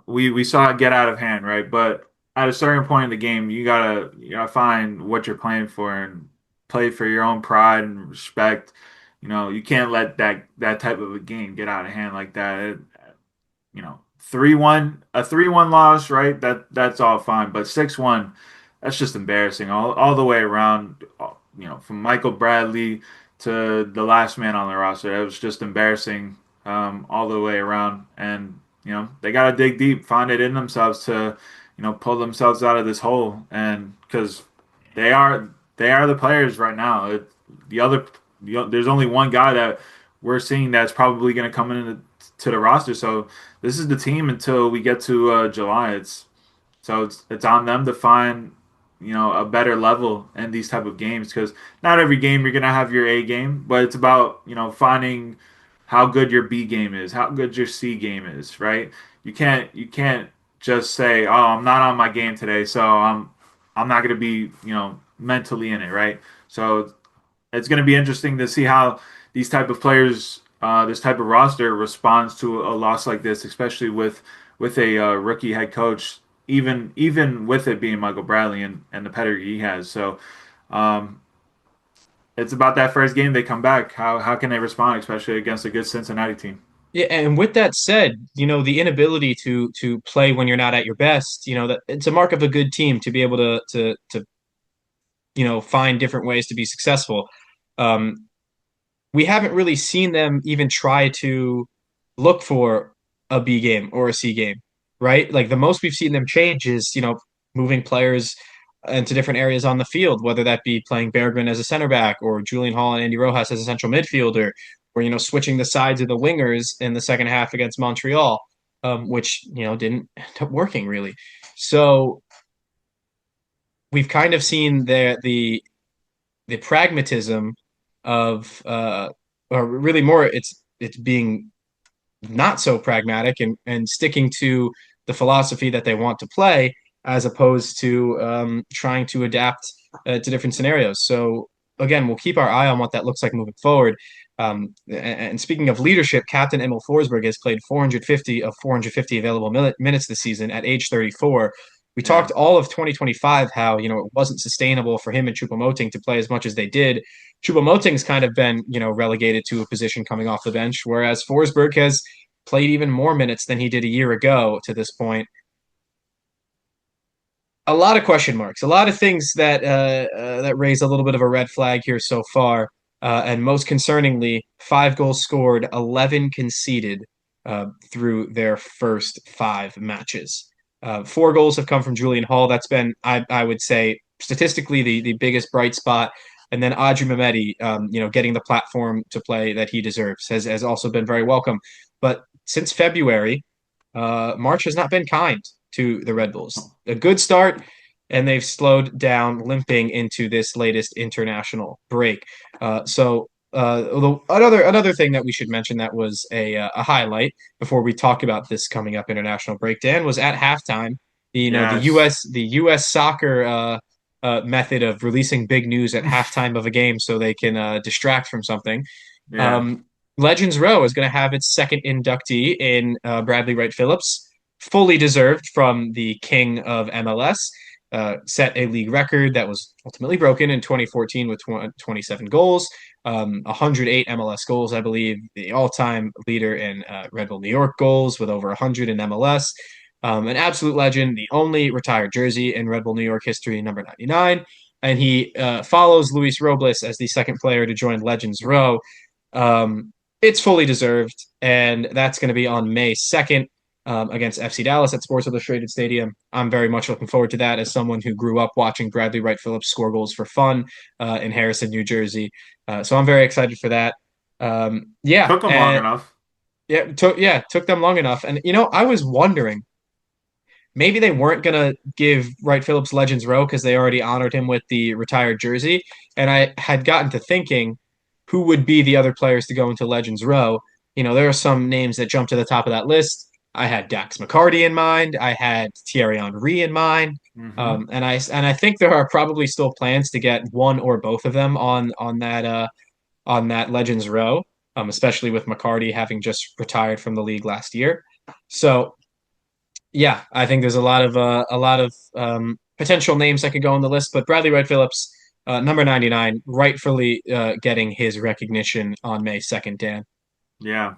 We saw it get out of hand, right? But at a certain point in the game, you gotta find what you're playing for and play for your own pride and respect. You can't let that type of a game get out of hand like that. 3-1, a 3-1 loss, right? That's all fine, but 6-1, that's just embarrassing all the way around. From Michael Bradley to the last man on the roster, it was just embarrassing all the way around. And they got to dig deep, find it in themselves to pull themselves out of this hole. And because they are the players right now. The other there's only one guy that we're seeing that's probably going to come into to the roster. So this is the team until we get to July. It's on them to find a better level in these type of games because not every game you're gonna have your A game, but it's about finding how good your B game is, how good your C game is, right? You can't just say, oh, I'm not on my game today, so I'm not gonna be mentally in it, right? So it's going to be interesting to see how these type of players, this type of roster responds to a loss like this, especially with a rookie head coach, even with it being Michael Bradley and the pedigree he has. So um, it's about that first game they come back. How can they respond, especially against a good Cincinnati team? Yeah, and with that said, the inability to play when you're not at your best, that it's a mark of a good team to be able to find different ways to be successful. Um, we haven't really seen them even try to look for a B game or a C game, right? Like the most we've seen them change is, moving players into different areas on the field, whether that be playing Bergman as a center back or Julian Hall and Andy Rojas as a central midfielder, or switching the sides of the wingers in the second half against Montreal, which didn't end up working really. So we've kind of seen the pragmatism of or really more it's being not so pragmatic and sticking to the philosophy that they want to play as opposed to trying to adapt to different scenarios. So again, we'll keep our eye on what that looks like moving forward. And speaking of leadership, Captain Emil Forsberg has played 450 of 450 available minutes this season at age 34. We Yeah. talked all of 2025 how it wasn't sustainable for him and Choupo-Moting to play as much as they did. Choupo-Moting's kind of been relegated to a position coming off the bench, whereas Forsberg has played even more minutes than he did a year ago to this point. A lot of question marks, a lot of things that raise a little bit of a red flag here so far. And most concerningly, 5 goals scored, 11 conceded through their first 5 matches. 4 goals have come from Julian Hall. That's been, I would say, statistically the biggest bright spot. And then Audrey Mehmeti, getting the platform to play that he deserves has also been very welcome. But since February, March has not been kind to the Red Bulls. A good start, and they've slowed down, limping into this latest international break. Another thing that we should mention that was a highlight before we talk about this coming up international break, Dan, was at halftime. The Yes. U.S. soccer method of releasing big news at halftime of a game so they can distract from something. Yeah. Um, Legends Row is going to have its second inductee in Bradley Wright Phillips, fully deserved from the king of MLS. Set a league record that was ultimately broken in 2014 with 27 goals, 108 MLS goals, I believe, the all-time leader in Red Bull New York goals with over 100 in MLS. An absolute legend, the only retired jersey in Red Bull New York history, number 99. And he follows Luis Robles as the second player to join Legends Row. It's fully deserved, and that's going to be on May 2nd against FC Dallas at Sports Illustrated Stadium. I'm very much looking forward to that as someone who grew up watching Bradley Wright Phillips score goals for fun in Harrison, New Jersey. So I'm very excited for that. Yeah, Took them long and enough. took them long enough. And I was wondering maybe they weren't gonna give Wright Phillips Legends Row because they already honored him with the retired jersey, and I had gotten to thinking who would be the other players to go into Legends Row. There are some names that jump to the top of that list. I had Dax McCarty in mind. I had Thierry Henry in mind. Hmm. And I think there are probably still plans to get one or both of them on that Legends Row, especially with McCarty having just retired from the league last year. So yeah, I think there's a lot of potential names that could go on the list, but Bradley Wright Phillips, number 99, rightfully getting his recognition on May 2nd, Dan. Yeah.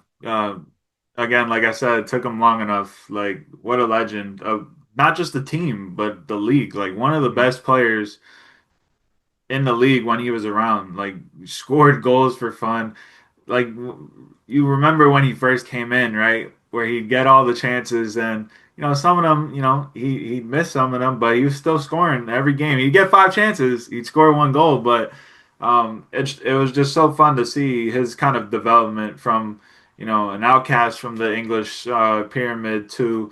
Again, like I said, it took him long enough. Like, what a legend of not just the team, but the league. Like, one of the Mhm. best players in the league when he was around. Like, scored goals for fun. Like, you remember when he first came in, right? Where he'd get all the chances and some of them, he'd miss some of them, but he was still scoring every game. He'd get 5 chances, he'd score 1 goal, but it was just so fun to see his kind of development from an outcast from the English pyramid to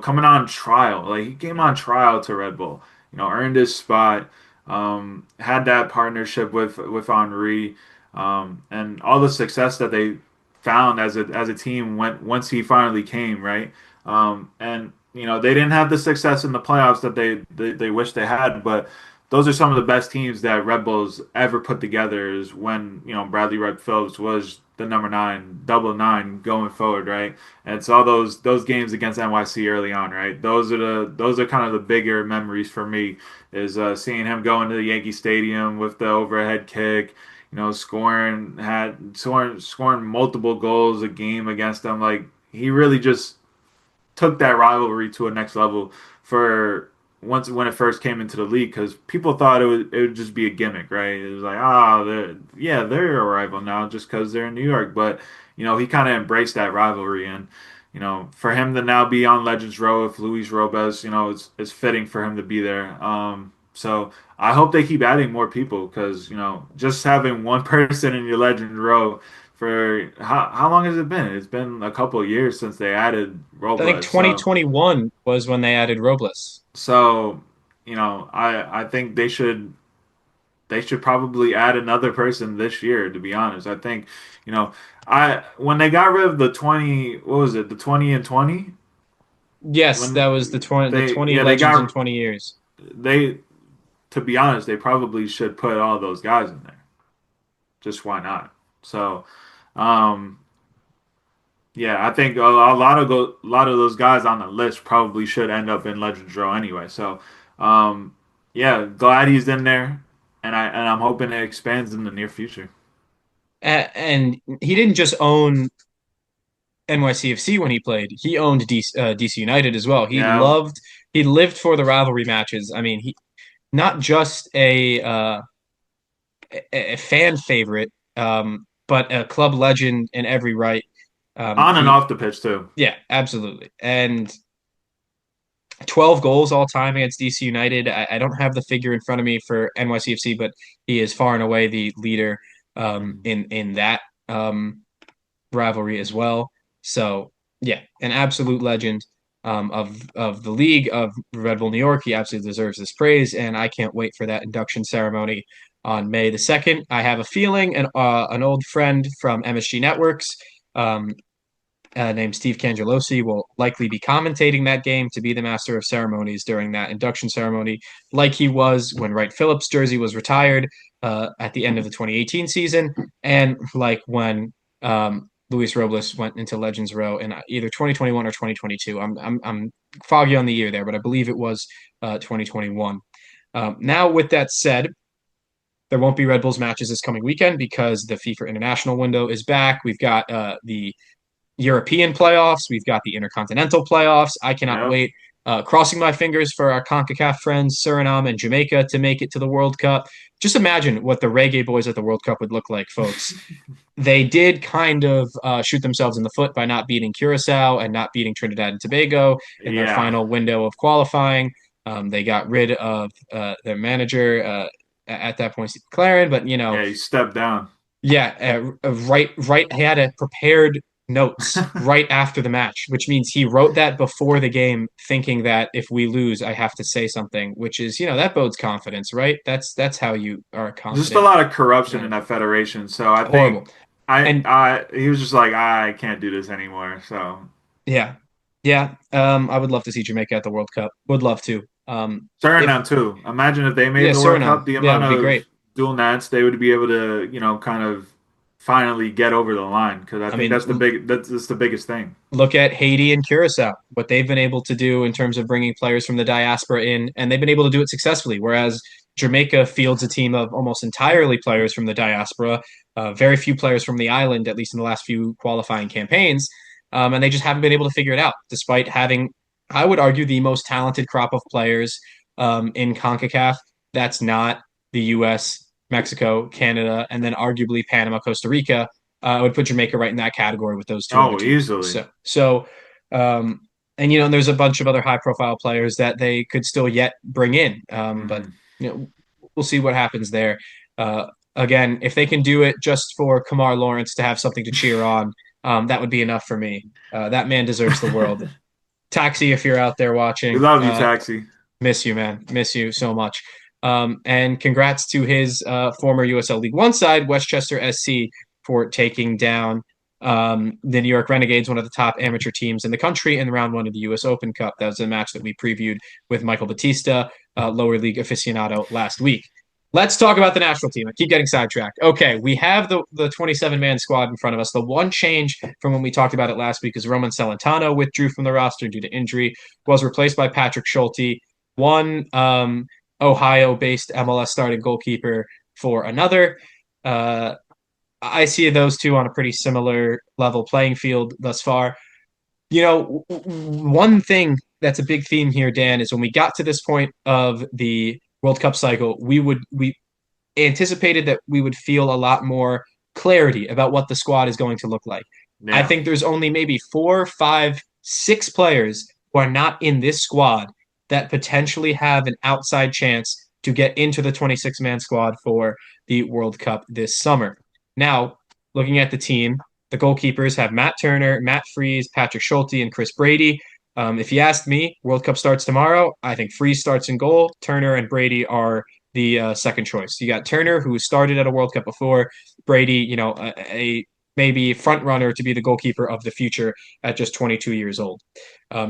coming on trial. Like he came on trial to Red Bull, earned his spot, had that partnership with Henri, and all the success that they found as a team once he finally came, right? And they didn't have the success in the playoffs that they wish they had, but those are some of the best teams that Red Bulls ever put together. Is when Bradley Wright Phillips was the number 9, double 9 going forward, right? And it's all those games against NYC early on, right? Those are kind of the bigger memories for me. Is seeing him go into the Yankee Stadium with the overhead kick, scoring multiple goals a game against them. Like he really just took that rivalry to a next level for once when it first came into the league because people thought it would just be a gimmick, right? It was like, they're a rival now just because they're in New York, but he kind of embraced that rivalry and. For him to now be on Legends Row with Luis Robes, it's fitting for him to be there. So I hope they keep adding more people because just having one person in your Legends Row for how long has it been? It's been a couple of years since they added I think Robles. 2021 was when they added Robles. So I think they should probably add another person this year, to be honest. I think, you know, I when they got rid of the 20, what was it? The 20 and 20? Yes, that was When the they 20 yeah, they legends in got 20 years. they to be honest, they probably should put all those guys in there. Just why not? So, um yeah, I think a lot of those guys on the list probably should end up in Legends Row anyway. So, um yeah, glad he's in there, and I'm hoping it expands in the near future. And he didn't just own NYCFC when he played. He owned DC United as well. Yeah, He lived for the rivalry matches. I mean, he not just a fan favorite, but a club legend in every right. on and He, off the pitch too. yeah, absolutely. And 12 goals all time against DC United. I don't have the figure in front of me for NYCFC, but he is far and away the leader Mhm. in that rivalry as well. So yeah, an absolute legend of the league of Red Bull New York. He absolutely deserves this praise, and I can't wait for that induction ceremony on May the 2nd. I have a feeling an old friend from MSG Networks, um, named Steve Cangelosi, will likely be commentating that game to be the master of ceremonies during that induction ceremony, like he was when Wright Phillips' jersey was retired at the end of the 2018 season, and like when Luis Robles went into Legends Row in either 2021 or 2022. I'm foggy on the year there, but I believe it was 2021. Now, with that said, there won't be Red Bulls matches this coming weekend because the FIFA international window is back. We've got the European playoffs. We've got the Intercontinental playoffs. I cannot Yep. wait. Crossing my fingers for our CONCACAF friends, Suriname and Jamaica, to make it to the World Cup. Just imagine what the Reggae Boys at the World Cup would look like, folks. They did kind of shoot themselves in the foot by not beating Curacao and not beating Trinidad and Tobago in their Yeah. final window of qualifying. They got rid of their manager at that point, Steve McLaren, but Yeah, he stepped down. yeah, right. He had a prepared notes right after the match, which means he wrote that before the game, thinking that if we lose, I have to say something, which is, that bodes confidence, right? That's how you are a Just a confident lot of corruption in manager. that federation. So I think Horrible. And I he was just like, I can't do this anymore. So yeah, yeah. I would love to see Jamaica at the World Cup. Would love to. If Suriname too. Imagine if they Yeah, made the World Suriname. Cup, the Yeah, it amount would be of great. dual nats they would be able to, kind of finally get over the line, because I I think mean, that's the biggest thing. look at Haiti and Curacao, what they've been able to do in terms of bringing players from the diaspora in, and they've been able to do it successfully. Whereas Jamaica fields a team of almost entirely players from the diaspora, very few players from the island, at least in the last few qualifying campaigns, and they just haven't been able to figure it out, despite having, I would argue, the most talented crop of players in CONCACAF. That's not the U.S., Mexico, Canada, and then arguably Panama, Costa Rica. I would put Jamaica right in that category with those two other Oh, teams. easily. So, and there's a bunch of other high-profile players that they could still yet bring in, but Hmm. we'll see what happens there. Uh, Again, if they can do it just for Kamar Lawrence to have something to cheer on, that would be enough for me. That man deserves the world. Taxi, if you're out there We watching, love you, Taxi. miss you, man. Miss you so much. And congrats to his former USL League One side, Westchester SC, for taking down the New York Renegades, one of the top amateur teams in the country, in round one of the U.S. Open Cup. That was a match that we previewed with Michael Batista, lower league aficionado, last week. Let's talk about the national team. I keep getting sidetracked. Okay, we have the 27-man squad in front of us. The one change from when we talked about it last week is Roman Celentano withdrew from the roster due to injury, was replaced by Patrick Schulte, one Ohio-based MLS starting goalkeeper for another. Uh, I see those two on a pretty similar level playing field thus far. One thing that's a big theme here, Dan, is when we got to this point of the World Cup cycle, we anticipated that we would feel a lot more clarity about what the squad is going to look like. I Yeah. think there's only maybe 4, 5, 6 players who are not in this squad that potentially have an outside chance to get into the 26-man squad for the World Cup this summer. Now, looking at the team, the goalkeepers have Matt Turner, Matt Freese, Patrick Schulte, and Chris Brady. If you asked me, World Cup starts tomorrow. I think Freese starts in goal. Turner and Brady are the second choice. You got Turner, who started at a World Cup before. Brady, a maybe front runner to be the goalkeeper of the future at just 22 years old.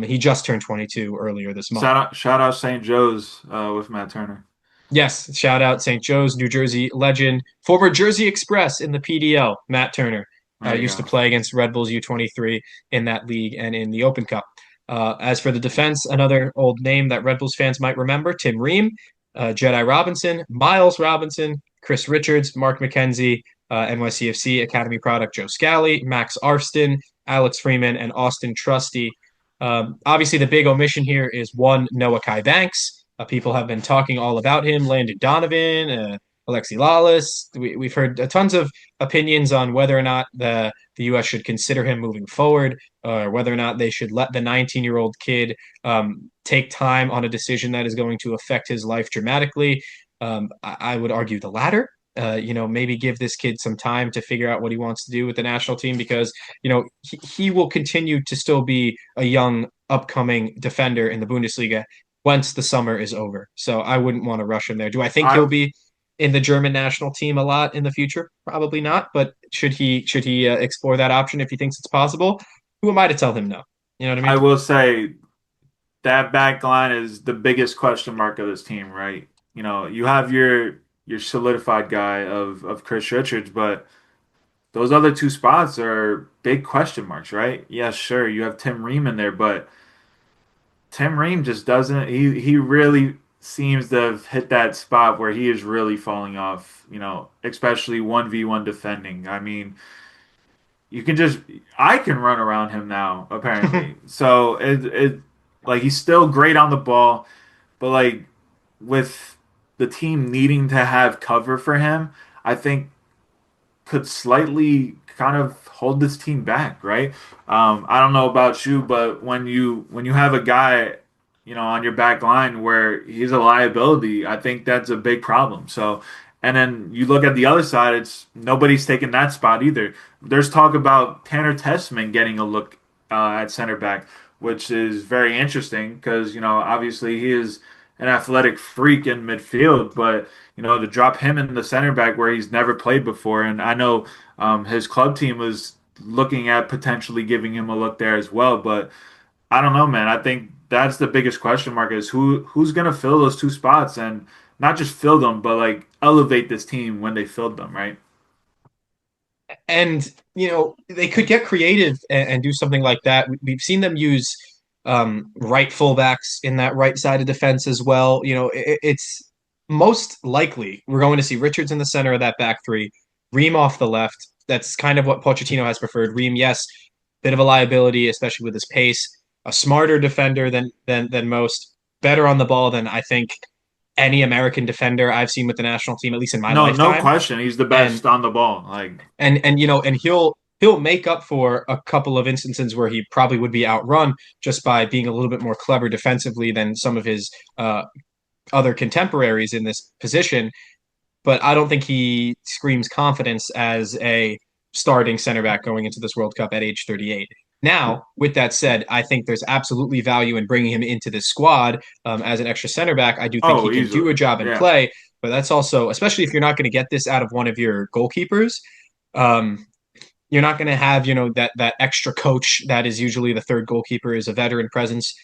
He just turned 22 earlier this month. Shout out St. Joe's with Matt Turner. Yes, shout out St. Joe's, New Jersey legend, former Jersey Express in the PDL, Matt Turner. There you Used to go. play against Red Bulls U23 in that league and in the Open Cup. As for the defense, another old name that Red Bulls fans might remember, Tim Ream, Jedi Robinson, Miles Robinson, Chris Richards, Mark McKenzie, NYCFC Academy product Joe Scally, Max Arston, Alex Freeman, and Austin Trusty. Obviously, the big omission here is one Noah Kai Banks. People have been talking all about him. Landon Donovan, Alexi Lawless. We've heard tons of opinions on whether or not the U.S. should consider him moving forward, or whether or not they should let the 19-year-old kid take time on a decision that is going to affect his life dramatically. I would argue the latter. Maybe give this kid some time to figure out what he wants to do with the national team because, he will continue to still be a young, upcoming defender in the Bundesliga once the summer is over. So I wouldn't want to rush him there. Do I think he'll I be in the German national team a lot in the future? Probably not. But should he explore that option if he thinks it's possible? Who am I to tell him no? You know what I I mean? will say that back line is the biggest question mark of this team, right? You have your solidified guy of Chris Richards, but those other two spots are big question marks, right? Yeah, sure, you have Tim Ream in there, but Tim Ream just doesn't. He really seems to have hit that spot where he is really falling off. Especially 1v1 defending. I mean, you can just I can run around him now apparently. So it like he's still great on the ball, but like with the team needing to have cover for him, I think could slightly kind of hold this team back, right? I don't know about you, but when you have a guy, on your back line where he's a liability, I think that's a big problem. So, and then you look at the other side, it's nobody's taking that spot either. There's talk about Tanner Tessman getting a look at center back, which is very interesting because obviously he is an athletic freak in midfield, but to drop him in the center back where he's never played before. And I know his club team was looking at potentially giving him a look there as well. But I don't know, man. I think that's the biggest question mark is who's gonna fill those two spots and not just fill them, but like elevate this team when they filled them, right? And they could get creative and do something like that. We've seen them use right fullbacks in that right side of defense as well. It's most likely we're going to see Richards in the center of that back three, Ream off the left. That's kind of what Pochettino has preferred. Ream, yes, bit of a liability, especially with his pace. A smarter defender than most, better on the ball than I think any American defender I've seen with the national team, at least in my No, no lifetime. question. He's the And best on the ball. Like, and he'll make up for a couple of instances where he probably would be outrun just by being a little bit more clever defensively than some of his other contemporaries in this position. But I don't think he screams confidence as a starting center back going into this World Cup at age 38. Now, with that said, I think there's absolutely value in bringing him into this squad as an extra center back. I do think oh, he can do a easily. job and Yeah. play, but that's also, especially if you're not going to get this out of one of your goalkeepers, um, you're not going to have that extra coach that is usually the third goalkeeper is a veteran presence.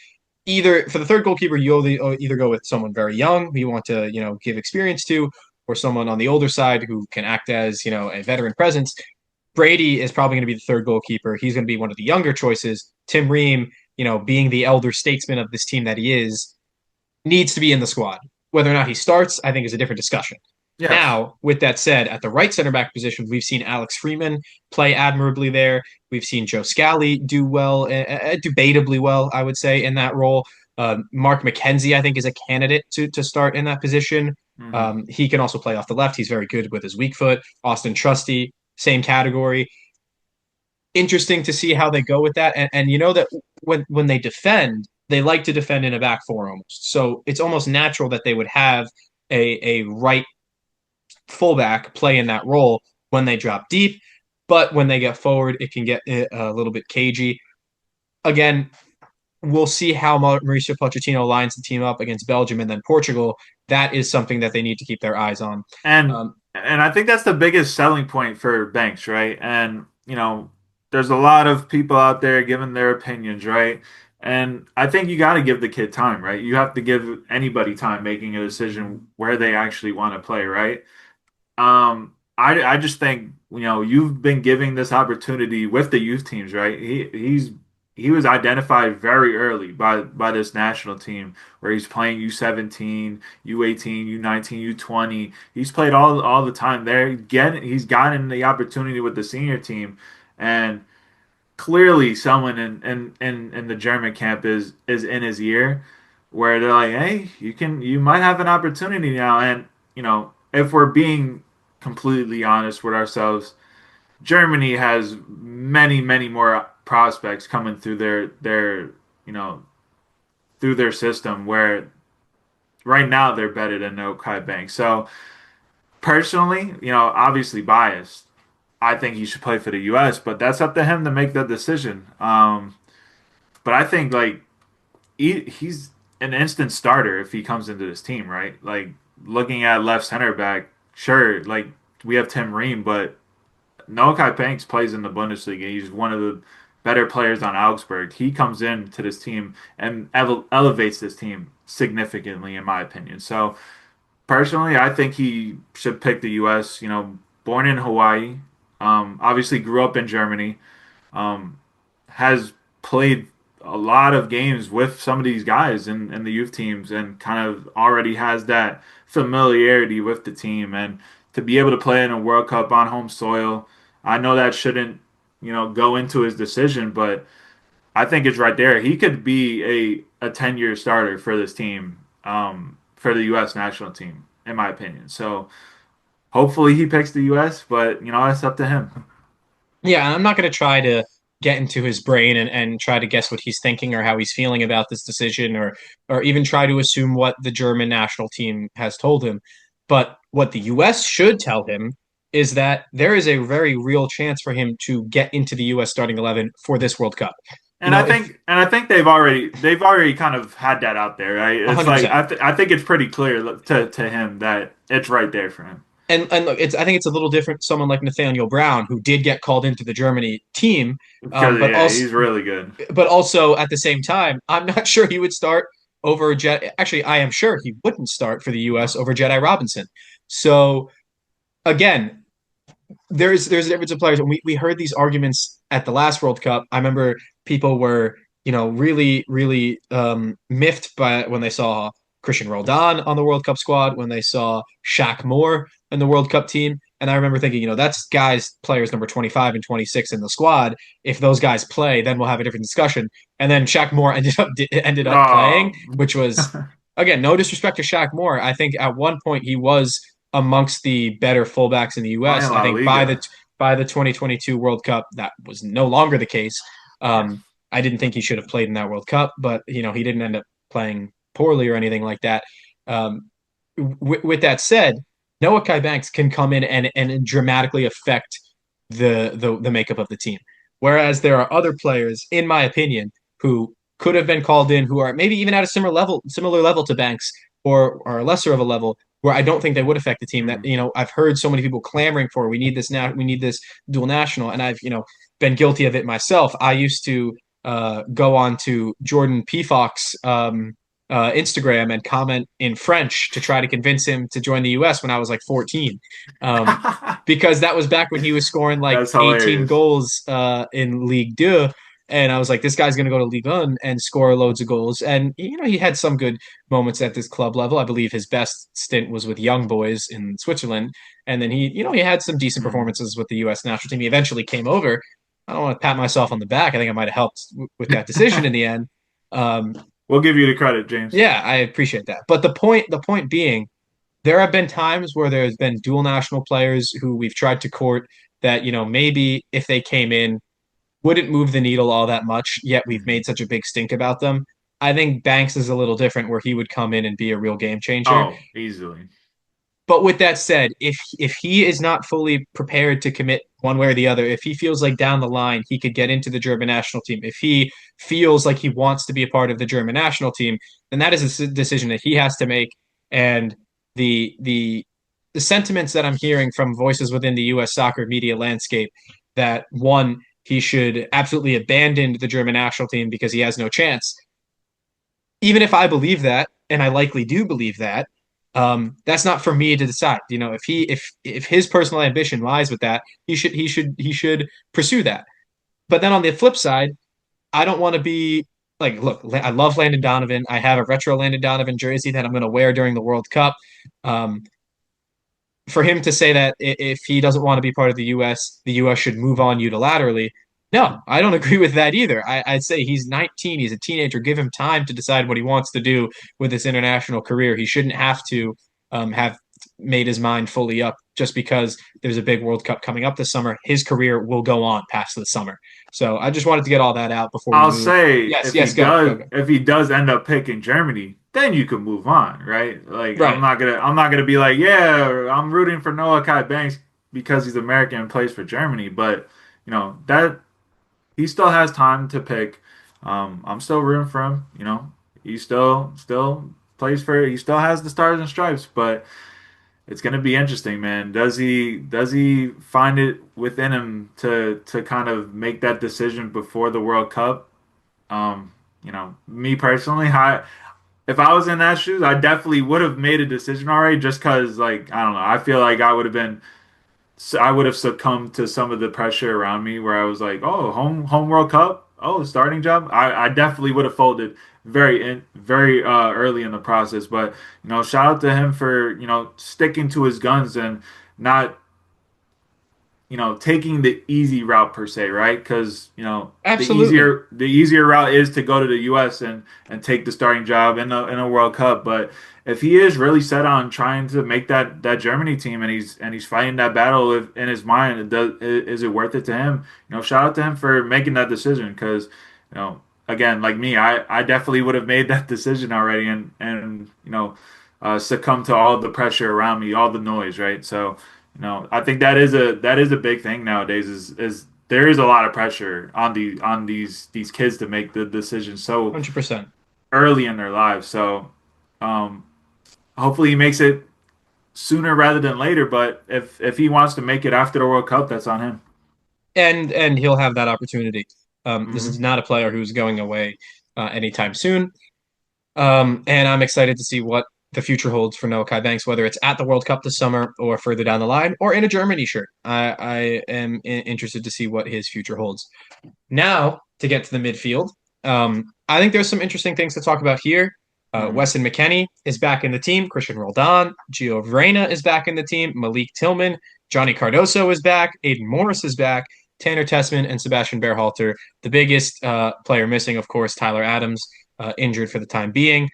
Either for the third goalkeeper, you either go with someone very young who you want to give experience to, or someone on the older side who can act as a veteran presence. Brady is probably going to be the third goalkeeper. He's going to be one of the younger choices. Tim Ream, being the elder statesman of this team that he is, needs to be in the squad. Whether or not he starts, I think, is a different discussion. Yes. Now, with that said, at the right center back position, we've seen Alex Freeman play admirably there. We've seen Joe Scally do well, debatably well, I would say, in that role. Mark McKenzie, I think, is a candidate to start in that position. Hmm. He can also play off the left. He's very good with his weak foot. Austin Trusty, same category. Interesting to see how they go with that. And you know that when they defend, they like to defend in a back four almost. So it's almost natural that they would have a right fullback play in that role when they drop deep. But when they get forward, it can get a little bit cagey. Again, we'll see how Mauricio Pochettino lines the team up against Belgium and then Portugal. That is something that they need to keep their eyes on. And I think that's the biggest selling point for Banks, right? And there's a lot of people out there giving their opinions, right? And I think you got to give the kid time, right? You have to give anybody time making a decision where they actually want to play, right? I just think you've been giving this opportunity with the youth teams, right? He was identified very early by this national team where he's playing U17, U18, U19, U20. He's played all the time there. He's gotten the opportunity with the senior team, and clearly someone in the German camp is in his ear where they're like, hey, you might have an opportunity now. And if we're being completely honest with ourselves, Germany has many, many more prospects coming through their through their system where right now they're better than Okai Bank. So personally, obviously biased. I think he should play for the US, but that's up to him to make that decision. But I think like he's an instant starter if he comes into this team, right? Like looking at left center back, sure, like we have Tim Ream, but Nokai Banks plays in the Bundesliga. He's one of the better players on Augsburg. He comes in to this team and elevates this team significantly, in my opinion. So personally, I think he should pick the U.S. Born in Hawaii, obviously grew up in Germany, um, has played a lot of games with some of these guys in the youth teams and kind of already has that familiarity with the team. And to be able to play in a World Cup on home soil, I know that shouldn't, go into his decision, but I think it's right there. He could be a 10-year starter for this team, for the U.S. national team, in my opinion. So hopefully he picks the U.S., but, it's up to him. Yeah, and I'm not going to try to get into his brain and try to guess what he's thinking or how he's feeling about this decision or even try to assume what the German national team has told him. But what the US should tell him is that there is a very real chance for him to get into the US starting 11 for this World Cup. You And know, I if think and I think they've already kind of had that out there, right? It's like 100%. I think it's pretty clear to him that it's right there for him. And look, I think it's a little different. Someone like Nathaniel Brown, who did get called into the Germany team, Because but yeah, also he's really good. at the same time, I'm not sure he would start over Jet. Actually, I am sure he wouldn't start for the U.S. over Jedi Robinson. So again, there's a difference of players. And we heard these arguments at the last World Cup. I remember people were really miffed by when they saw Christian Roldan on the World Cup squad, when they saw Shaq Moore in the World Cup team. And I remember thinking, that's players number 25 and 26 in the squad. If those guys play, then we'll have a different discussion. And then Shaq Moore ended up playing, Oh, which was again no disrespect to Shaq Moore. I think at one point he was amongst the better fullbacks in the U.S. playing I La think by Liga. the 2022 World Cup, that was no longer the case. Yeah. I didn't think he should have played in that World Cup, but he didn't end up playing poorly or anything like that. With that said, Noah Kai Banks can come in and dramatically affect the makeup of the team. Whereas there are other players, in my opinion, who could have been called in, who are maybe even at a similar level to Banks, or lesser of a level, where I don't think they would affect the team. That Mm. I've heard so many people clamoring for. We need this now. We need this dual national, and I've been guilty of it myself. I used to go on to Jordan Peafox Instagram and comment in French to try to convince him to join the U.S. when I was like 14. Um, because that was back when he was scoring like That's 18 hilarious. goals in Ligue 2. And I was like, this guy's going to go to Ligue 1 and score loads of goals. And, he had some good moments at this club level. I believe his best stint was with Young Boys in Switzerland. And then he had some decent Mm. performances with the U.S. national team. He eventually came over. I don't want to pat myself on the back. I think I might have helped with that decision in the end. Um, We'll give you the credit, James. yeah, I appreciate that. But the point being, there have been times where there's been dual national players who we've tried to court that, maybe if they came in, wouldn't move the needle all that much, yet we've Mm. made such a big stink about them. I think Banks is a little different where he would come in and be a real game changer. Oh, easily. But with that said, if he is not fully prepared to commit one way or the other, if he feels like down the line he could get into the German national team, if he feels like he wants to be a part of the German national team, then that is a decision that he has to make. And the the the sentiments that I'm hearing from voices within the U.S. soccer media landscape that one, he should absolutely abandon the German national team because he has no chance. Even if I believe that, and I likely do believe that, that's not for me to decide. You know, if his personal ambition lies with that, he should pursue that. But then on the flip side, I don't want to be like, look, I love Landon Donovan. I have a retro Landon Donovan jersey that I'm going to wear during the World Cup. Um, for him to say that if he doesn't want to be part of the U.S. should move on unilaterally. No, I don't agree with that either. I'd say he's 19. He's a teenager. Give him time to decide what he wants to do with his international career. He shouldn't have to have made his mind fully up just because there's a big World Cup coming up this summer. His career will go on past the summer. So I just wanted to get all that out before we I'll move. say Yes, yes, go, go, go. if he does end up picking Germany, then you can move on, right? Like Right. I'm not gonna be like, yeah, I'm rooting for Noah Kai Banks because he's American and plays for Germany, but that he still has time to pick. I'm still rooting for him. He still plays for. He still has the stars and stripes, but it's gonna be interesting, man. Does he find it within him to kind of make that decision before the World Cup? Me personally, if I was in that shoes, I definitely would have made a decision already. Just because, like, I don't know, I feel like I would have succumbed to some of the pressure around me, where I was like, oh, home World Cup, oh, starting job. I definitely would have folded very early in the process. But shout out to him for sticking to his guns and not taking the easy route per se, right? Because the Absolutely. easier route is to go to the U.S. and take the starting job in a World Cup. But if he is really set on trying to make that Germany team, and he's fighting that battle in his mind, is it worth it to him? Shout out to him for making that decision. Because again, like me, I definitely would have made that decision already, and succumb to all the pressure around me, all the noise, right? So. I think that is a big thing nowadays. Is there is a lot of pressure on these kids to make the decision so 100%. early in their lives. So, um, hopefully he makes it sooner rather than later. But if he wants to make it after the World Cup, that's on him. And he'll have that opportunity. This is Hmm. not a player who's going away anytime soon. And I'm excited to see what the future holds for Noah Kai Banks, whether it's at the World Cup this summer or further down the line or in a Germany shirt. I am interested to see what his future holds. Now, to get to the midfield, I think there's some interesting things to talk about here. Hmm. Weston McKennie is back in the team. Christian Roldan, Gio Reyna is back in the team. Malik Tillman, Johnny Cardoso is back. Aiden Morris is back. Tanner Tessman and Sebastian Berhalter. The biggest player missing, of course, Tyler Adams, injured for the time being.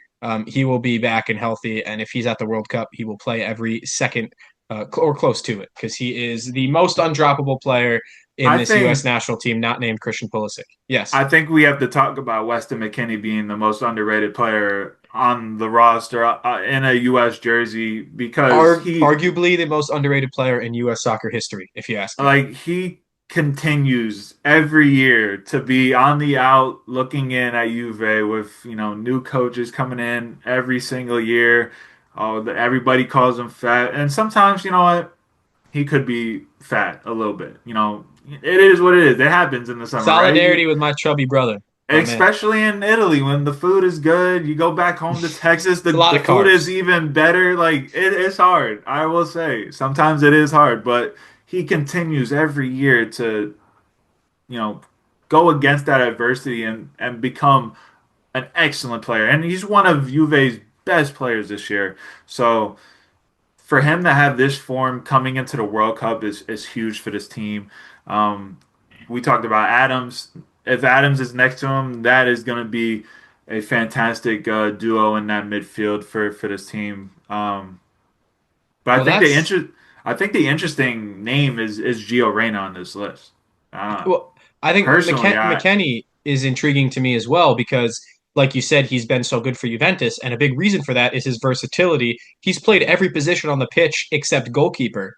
He will be back and healthy, and if he's at the World Cup, he will play every second or close to it because he is the most undroppable player in I this U.S. think national team, not named Christian Pulisic. Yes, I think we have to talk about Weston McKennie being the most underrated player on the roster in a U.S. jersey because arguably the most underrated player in U.S. soccer history, if you ask me. he continues every year to be on the out looking in at Juve with new coaches coming in every single year. Oh, everybody calls him fat, and sometimes what, he could be fat a little bit. It is what it is. It happens in the summer, right? Solidarity with my chubby brother, my man. Especially in Italy, when the food is good, you go back home to Texas, It's a lot the of food is carbs. even better. Like it's hard, I will say. Sometimes it is hard, but he continues every year to, you know, go against that adversity and become an excellent player. And he's one of Juve's best players this year. So for him to have this form coming into the World Cup is huge for this team. Um, we talked about Adams. If Adams is next to him, that is going to be a fantastic duo in that midfield for this team. But Well, that's I think the interesting name is Gio Reyna on this list. Uh, well. I think Personally, McKennie is intriguing to me as well because like you said, he's been so good for Juventus, and a big reason for that is his versatility. He's played every position on the pitch except goalkeeper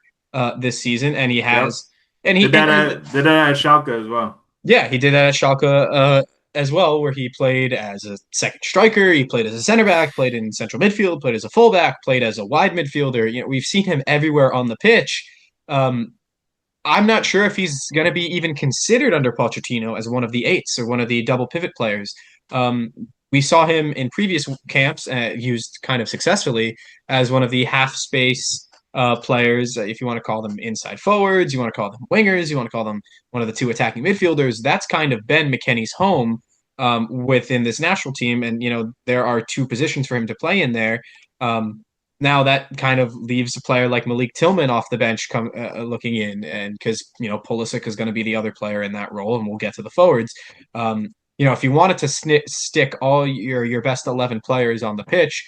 this season, and he Yep. has, and he and even Did that at Schalke as well. yeah, he did that at Schalke as well, where he played as a second striker, he played as a center back, played in central midfield, played as a fullback, played as a wide midfielder. We've seen him everywhere on the pitch. Um, I'm not sure if he's going to be even considered under Pochettino as one of the eights or one of the double pivot players. Um, we saw him in previous camps used kind of successfully as one of the half space players, if you want to call them inside forwards, you want to call them wingers, you want to call them one of the two attacking midfielders. That's kind of been McKennie's home within this national team. And, there are two positions for him to play in there. Um, Now that kind of leaves a player like Malik Tillman off the bench looking in, and because Pulisic is going to be the other player in that role, and we'll get to the forwards. If you wanted to stick all your best 11 players on the pitch,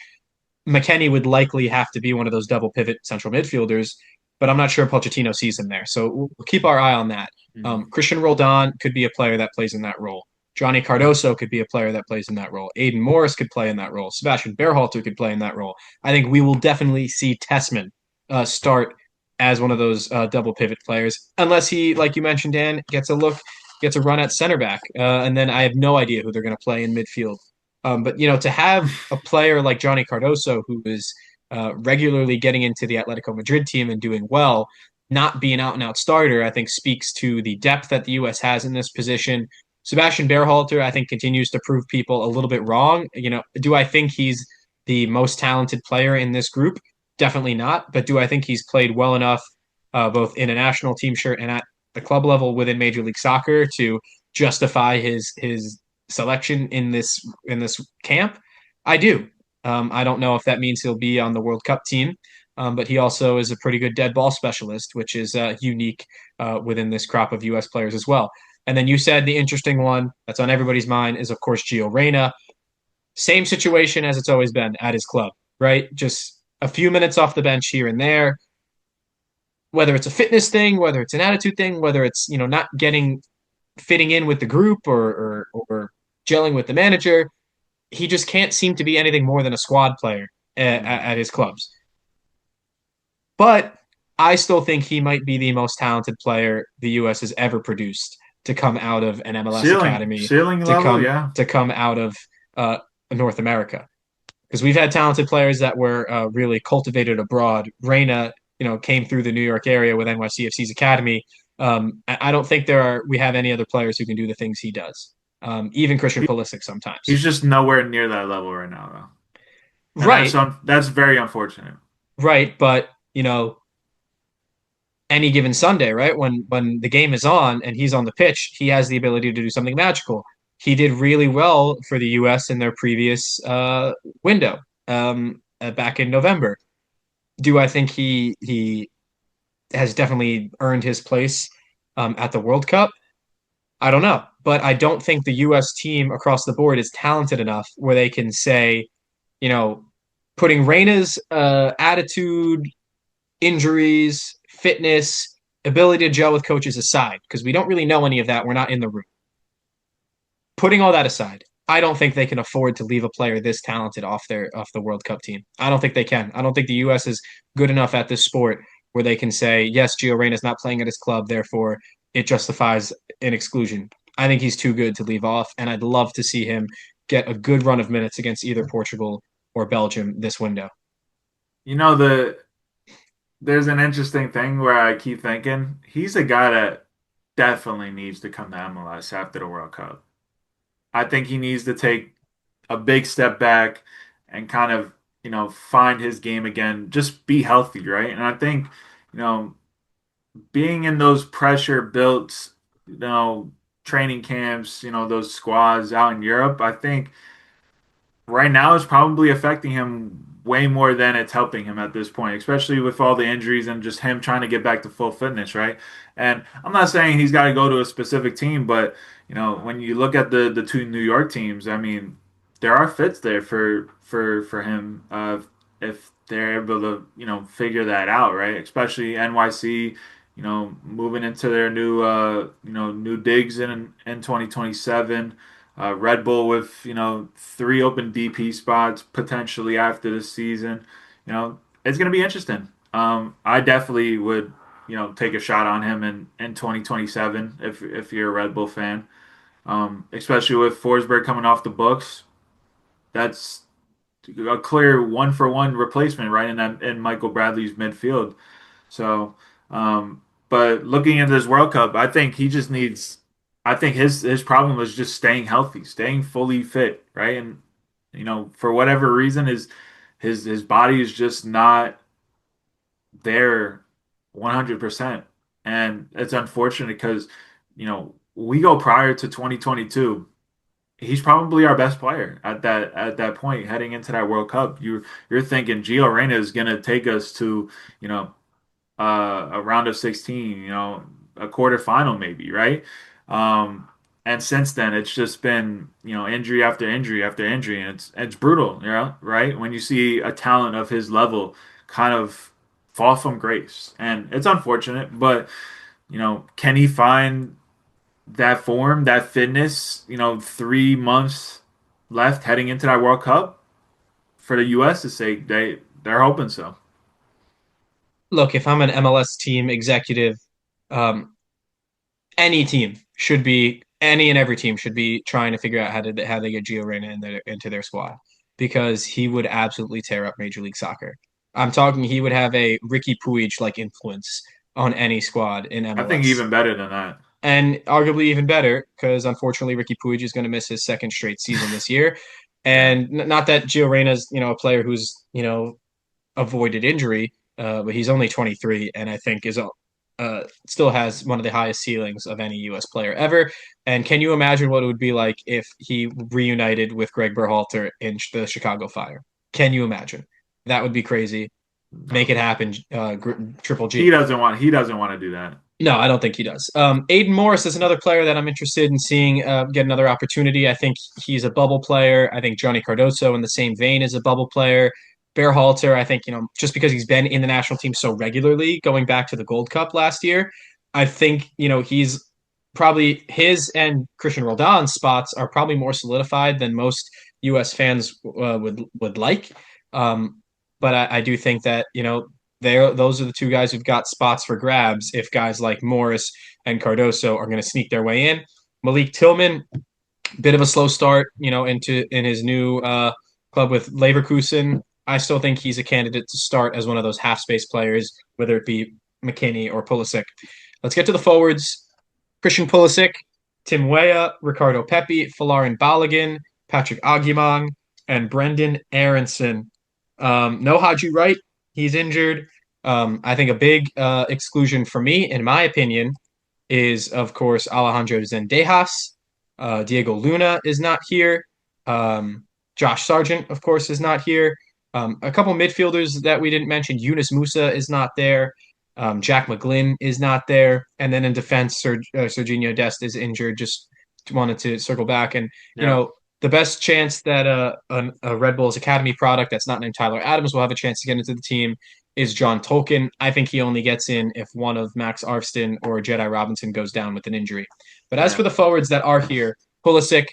McKennie would likely have to be one of those double pivot central midfielders, but I'm not sure Pochettino sees him there. So we'll keep our eye on that. Mhm. Christian Roldan could be a player that plays in that role. Johnny Cardoso could be a player that plays in that role. Aiden Morris could play in that role. Sebastian Berhalter could play in that role. I think we will definitely see Tessman start as one of those double pivot players, unless he, like you mentioned, Dan, gets a run at center back, and then I have no idea who they're going to play in midfield. But to have a player like Johnny Cardoso, who is regularly getting into the Atletico Madrid team and doing well, not be an out and out starter, I think speaks to the depth that the U.S. has in this position. Sebastian Berhalter, I think, continues to prove people a little bit wrong. Do I think he's the most talented player in this group? Definitely not. But do I think he's played well enough, both in a national team shirt and at the club level within Major League Soccer, to justify his selection in this camp? I do. I don't know if that means he'll be on the World Cup team, but he also is a pretty good dead ball specialist, which is unique within this crop of U.S. players as well. And then you said the interesting one that's on everybody's mind is, of course, Gio Reyna. Same situation as it's always been at his club, right? Just a few minutes off the bench here and there. Whether it's a fitness thing, whether it's an attitude thing, whether it's not getting fitting in with the group or gelling with the manager, he just can't seem to be anything more than a squad player Mhm. at his clubs. But I still think he might be the most talented player the U.S. has ever produced to come out of an MLS academy, Ceiling to level, come yeah. to come out of North America. Because we've had talented players that were really cultivated abroad. Reyna, came through the New York area with NYCFC's academy. I don't think we have any other players who can do the things he does. Even Christian He, Pulisic sometimes. he's just nowhere near that level right now, though, and Right, that's very unfortunate. right, but any given Sunday, right? When the game is on and he's on the pitch, he has the ability to do something magical. He did really well for the U.S. in their previous window back in November. Do I think he has definitely earned his place at the World Cup? I don't know, but I don't think the U.S. team across the board is talented enough where they can say, you know, putting Reyna's attitude, injuries, fitness, ability to gel with coaches aside, because we don't really know any of that. We're not in the room. Putting all that aside, I don't think they can afford to leave a player this talented off the World Cup team. I don't think they can. I don't think the U.S. is good enough at this sport where they can say, yes, Gio Reyna is not playing at his club, therefore it justifies an exclusion. I think he's too good to leave off, and I'd love to see him get a good run of minutes against either Portugal or Belgium this window. You know, there's an interesting thing where I keep thinking he's a guy that definitely needs to come to MLS after the World Cup. I think he needs to take a big step back and kind of, find his game again, just be healthy, right? And I think, you know, being in those pressure built, training camps, those squads out in Europe, I think right now is probably affecting him way more than it's helping him at this point, especially with all the injuries and just him trying to get back to full fitness, right? And I'm not saying he's got to go to a specific team, but when you look at the two New York teams, I mean, there are fits there for him if they're able to figure that out, right? Especially NYC, moving into their new new digs in 2027. Red Bull with, three open DP spots potentially after the season. It's going to be interesting. I definitely would, take a shot on him in 2027 if you're a Red Bull fan. Especially with Forsberg coming off the books. That's a clear one for one replacement right in Michael Bradley's midfield. So, but looking into this World Cup, I think he just needs. I think his problem is just staying healthy, staying fully fit, right? And for whatever reason, his body is just not there 100%, and it's unfortunate because we go prior to 2022. He's probably our best player at that point heading into that World Cup. You're thinking Gio Reyna is gonna take us to you know a round of 16, a quarterfinal maybe, right? Um, and since then, it's just been, injury after injury after injury, and it's brutal, right? When you see a talent of his level kind of fall from grace, and it's unfortunate, but can he find that form, that fitness, 3 months left heading into that World Cup for the U.S. to say they're hoping so. Look, if I'm an MLS team executive, um, any team should be any and every team should be trying to figure out how they get Gio Reyna into their squad because he would absolutely tear up Major League Soccer. I'm talking he would have a Ricky Puig like influence on any squad in I think MLS. even better than that. And arguably even better because unfortunately Ricky Puig is going to miss his second straight season this year. Yeah. And not that Gio Reyna's, a player who's, avoided injury, but he's only 23 and I think is still has one of the highest ceilings of any U.S. player ever. And can you imagine what it would be like if he reunited with Greg Berhalter in the Chicago Fire? Can you imagine? That would be crazy. Make No. it happen, Triple He G. doesn't want he doesn't want to do that. No, I don't think he does. Aiden Morris is another player that I'm interested in seeing get another opportunity. I think he's a bubble player. I think Johnny Cardoso, in the same vein, is a bubble player. Bearhalter, I think, just because he's been in the national team so regularly, going back to the Gold Cup last year, I think, he's probably his and Christian Roldan's spots are probably more solidified than most U.S. fans would like. But I do think that, those are the two guys who've got spots for grabs if guys like Morris and Cardoso are going to sneak their way in. Malik Tillman, bit of a slow start, in his new club with Leverkusen. I still think he's a candidate to start as one of those half space players, whether it be McKinney or Pulisic. Let's get to the forwards. Christian Pulisic, Tim Weah, Ricardo Pepi, Folarin Balogun, Patrick Aguimang, and Brendan Aronson. No Haji Wright. He's injured. I think a big exclusion for me, in my opinion, is, of course, Alejandro Zendejas. Diego Luna is not here. Josh Sargent, of course, is not here. A couple midfielders that we didn't mention. Yunus Musa is not there. Jack McGlynn is not there. And then in defense, Serginho Dest is injured. Just wanted to circle back. And, Yeah. the best chance that a Red Bulls Academy product that's not named Tyler Adams will have a chance to get into the team is John Tolkien. I think he only gets in if one of Max Arfston or Jedi Robinson goes down with an injury. But as for Yeah. the forwards that are here, Pulisic,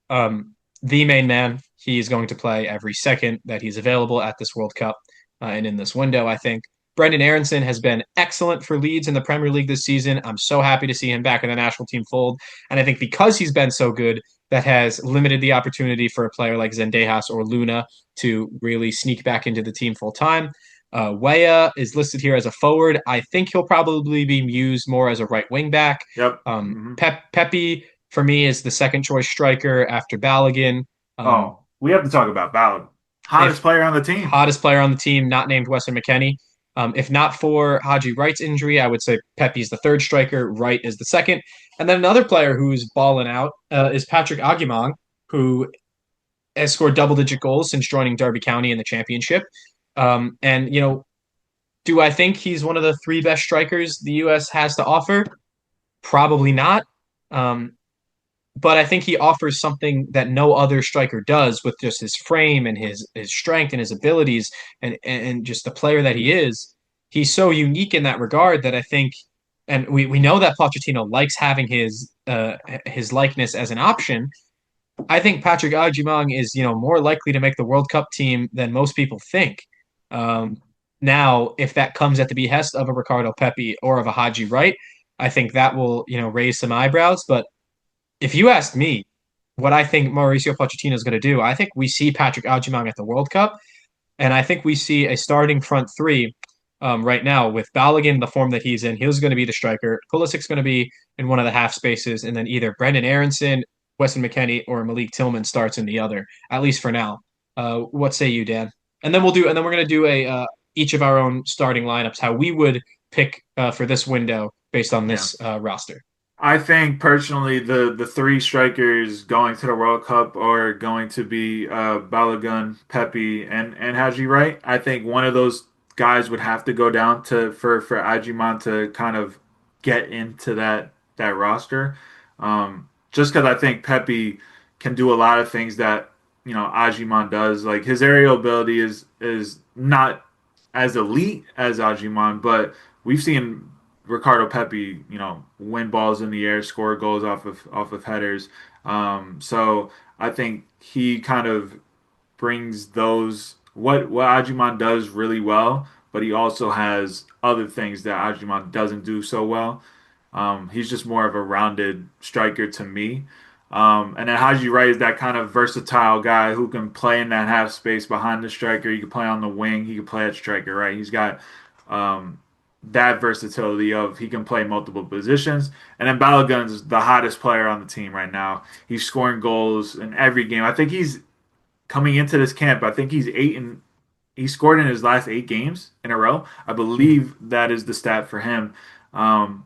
the main man, he's going to play every second that he's available at this World Cup and in this window, I think. Brendan Aronson has been excellent for Leeds in the Premier League this season. I'm so happy to see him back in the national team fold. And I think because he's been so good, that has limited the opportunity for a player like Zendejas or Luna to really sneak back into the team full time. Weah is listed here as a forward. I think he'll probably be used more as a right wing back. Yep. Hmm. Pepe, for me, is the second choice striker after Balogun. Oh, we have to talk about Ballard. Hottest If player on the team. hottest player on the team, not named Weston McKennie. If not for Haji Wright's injury, I would say Pepe's the third striker, Wright is the second. And then another player who's balling out is Patrick Aguimang, who has scored double-digit goals since joining Derby County in the championship. And, do I think he's one of the three best strikers the U.S. has to offer? Probably not. Um, but I think he offers something that no other striker does with just his frame and his strength and his abilities and just the player that he is. He's so unique in that regard that I think, and we know that Pochettino likes having his likeness as an option. I think Patrick Agyemang is, more likely to make the World Cup team than most people think. Um, Now, if that comes at the behest of a Ricardo Pepi or of a Haji Wright, I think that will, raise some eyebrows. But if you asked me what I think Mauricio Pochettino is going to do, I think we see Patrick Agyemang at the World Cup, and I think we see a starting front three right now with Balogun, the form that he's in. He's going to be the striker. Pulisic's going to be in one of the half spaces, and then either Brendan Aronson, Weston McKennie, or Malik Tillman starts in the other, at least for now. What say you, Dan? And then we're going to do a each of our own starting lineups, how we would pick for this window based on Yeah. this roster. I think personally the three strikers going to the World Cup are going to be Balogun, Pepe, and Haji Wright. I think one of those guys would have to go down to for Ajiman to kind of get into that roster. Just because I think Pepe can do a lot of things that Ajiman does. Like his aerial ability is not as elite as Ajiman, but we've seen Ricardo Pepi, win balls in the air, score goals off of headers. So I think he kind of brings those what Ajiman does really well, but he also has other things that Ajiman doesn't do so well. He's just more of a rounded striker to me. And then Haji Wright is that kind of versatile guy who can play in that half space behind the striker. He can play on the wing. He can play at striker, right? He's got um, that versatility of he can play multiple positions. And then Balogun's the hottest player on the team right now. He's scoring goals in every game. I think he's coming into this camp. I think he scored in his last 8 games in a row. I believe that is the stat for him. Um,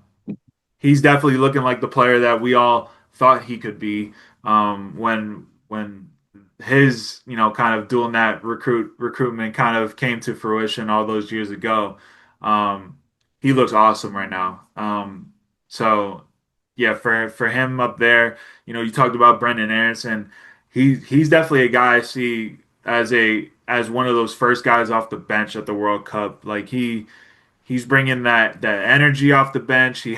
he's definitely looking like the player that we all thought he could be when his kind of doing that recruitment kind of came to fruition all those years ago. Um, he looks awesome right now. So yeah, for him up there, you talked about Brendan Aronson. He's definitely a guy I see as one of those first guys off the bench at the World Cup. Like he's bringing that energy off the bench. He's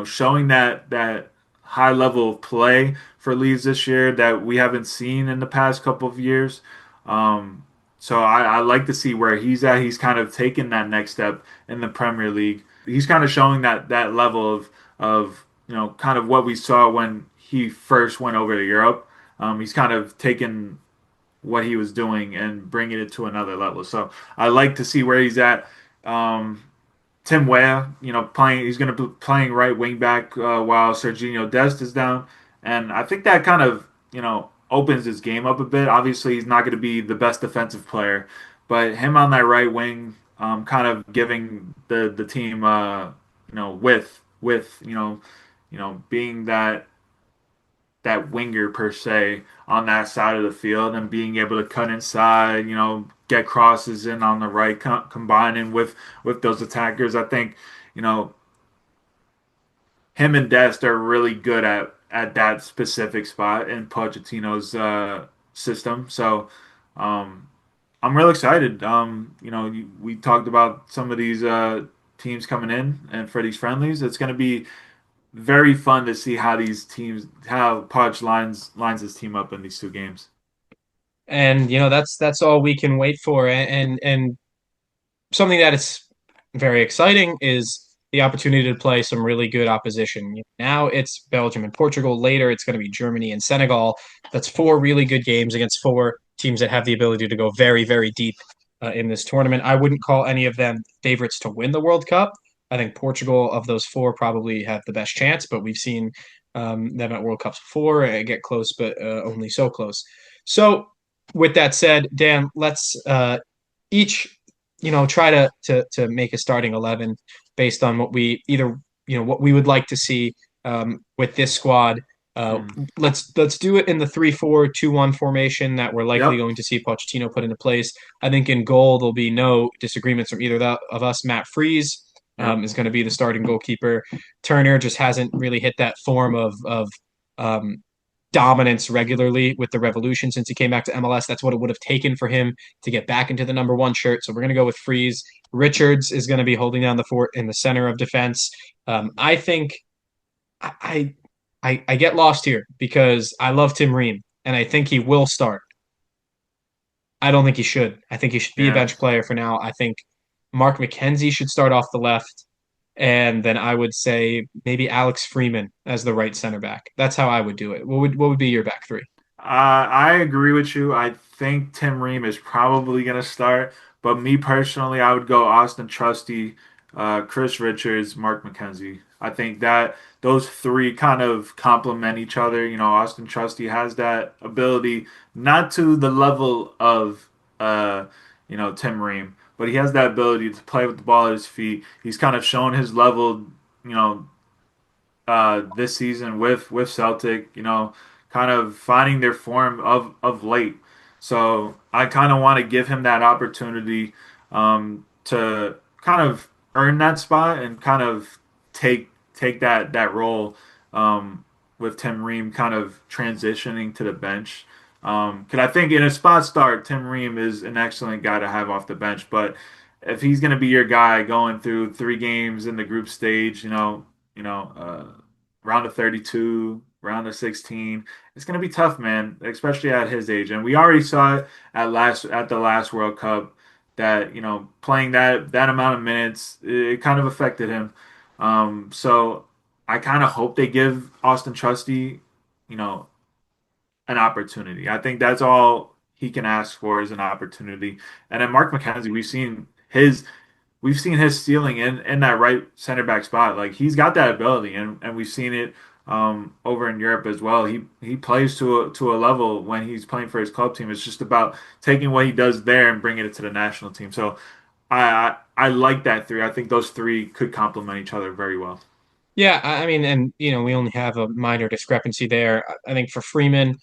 showing that high level of play for Leeds this year that we haven't seen in the past couple of years. Um, so I like to see where he's at. He's kind of taken that next step in the Premier League. He's kind of showing that level of kind of what we saw when he first went over to Europe. He's kind of taken what he was doing and bringing it to another level. So I like to see where he's at. Um, Tim Weah, playing. He's going to be playing right wing back while Serginho Dest is down, and I think that kind of opens his game up a bit. Obviously, he's not going to be the best defensive player, but him on that right wing, kind of giving the team with being that winger per se on that side of the field and being able to cut inside, get crosses in on the right, combining with those attackers. I think you know him and Dest are really good at that specific spot in Pochettino's system. So um, I'm real excited. We talked about some of these teams coming in and for these friendlies. It's going to be very fun to see how Podge lines his team up in these 2 games. And that's all we can wait for. And something that is very exciting is the opportunity to play some really good opposition. Now it's Belgium and Portugal. Later, it's going to be Germany and Senegal. That's 4 really good games against 4 teams that have the ability to go very, very deep in this tournament. I wouldn't call any of them favorites to win the World Cup. I think Portugal, of those 4, probably have the best chance, but we've seen them at World Cups before get close, but only so close. So, with that said, Dan, let's each try to make a starting 11 based on what we either what we would like to see with this squad. Uh, Hmm. let's do it in the 3-4-2-1 formation that we're likely Yep. going to see Pochettino put into place. I think in goal there'll be no disagreements from either of us. Matt Freeze Yep. is going to be the starting goalkeeper. Turner just hasn't really hit that form of um, dominance regularly with the Revolution since he came back to MLS. That's what it would have taken for him to get back into the number 1 shirt. So we're going to go with Freeze. Richards is going to be holding down the fort in the center of defense. I think I I get lost here because I love Tim Ream and I think he will start. I don't think he should. I think he should be a Yeah. bench player for now. I think Mark McKenzie should start off the left. And then I would say maybe Alex Freeman as the right center back. That's how I would do it. What would be your back three? I agree with you. I think Tim Ream is probably going to start, but me personally, I would go Austin Trusty, Chris Richards, Mark McKenzie. I think that those three kind of complement each other. You know, Austin Trusty has that ability, not to the level of, uh, Tim Ream, but he has that ability to play with the ball at his feet. He's kind of shown his level, you know, this season with Celtic, kind of finding their form of late. So I kind of want to give him that opportunity to kind of earn that spot and kind of take that role with Tim Ream kind of transitioning to the bench. Because I think in a spot start, Tim Ream is an excellent guy to have off the bench, but if he's going to be your guy going through 3 games in the group stage, round of 32, round of 16. It's going to be tough, man, especially at his age. And we already saw it at the last World Cup that playing that amount of minutes it kind of affected him. So I kind of hope they give Austin Trusty, you know, an opportunity. I think that's all he can ask for is an opportunity. And then Mark McKenzie, we've seen his ceiling in that right center back spot. Like he's got that ability, and we've seen it over in Europe as well. He plays to a level when he's playing for his club team. It's just about taking what he does there and bringing it to the national team. So I like that three. I think those three could complement each other very well. Yeah, I mean, and we only have a minor discrepancy there. I think for Freeman,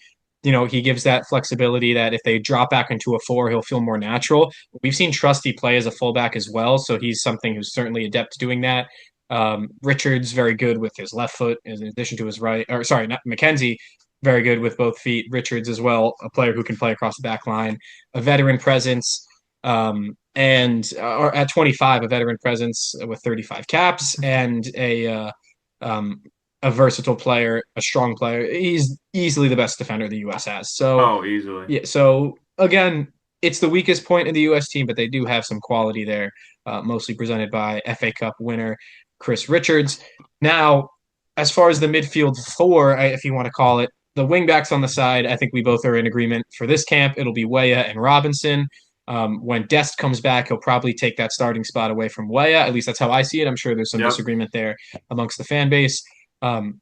he gives that flexibility that if they drop back into a four, he'll feel more natural. We've seen Trusty play as a fullback as well, so he's something who's certainly adept to doing that. Richards very good with his left foot, in addition to his right. Or sorry, not McKenzie, very good with both feet. Richards as well, a player who can play across the back line, a veteran presence. And or at 25, a veteran presence with 35 caps and um, a versatile player, a strong player. He's easily the best defender the U.S. has. So Oh, easily. yeah. So again, it's the weakest point in the U.S. team, but they do have some quality there, mostly presented by FA Cup winner Chris Richards. Now, as far as the midfield four, if you want to call it, the wingbacks on the side, I think we both are in agreement for this camp. It'll be Weah and Robinson. When Dest comes back, he'll probably take that starting spot away from Weah. At least that's how I see it. I'm sure there's some Yep. disagreement there amongst the fan base. Um,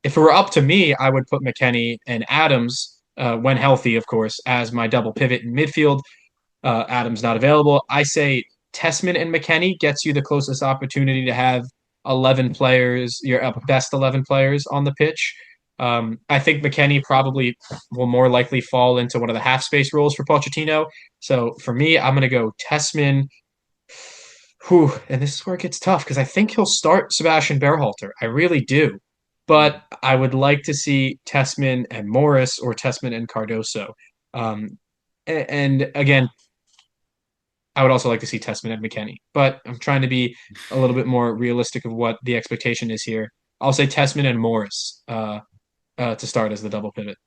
if it were up to me, I would put McKennie and Adams, when healthy, of course, as my double pivot in midfield. Adams not available. I say Tessman and McKennie gets you the closest opportunity to have 11 players, your best 11 players on the pitch. I think McKennie probably will more likely fall into one of the half space roles for Pochettino. So for me, I'm going to go Tessman. Whew, and this is where it gets tough because I think he'll start Sebastian Berhalter. I really do. But I would like to see Tessman and Morris or Tessman and Cardoso. And again, I would also like to see Tessman and McKennie. But I'm trying to be a little bit more realistic of what the expectation is here. I'll say Tessman and Morris to start as the double pivot.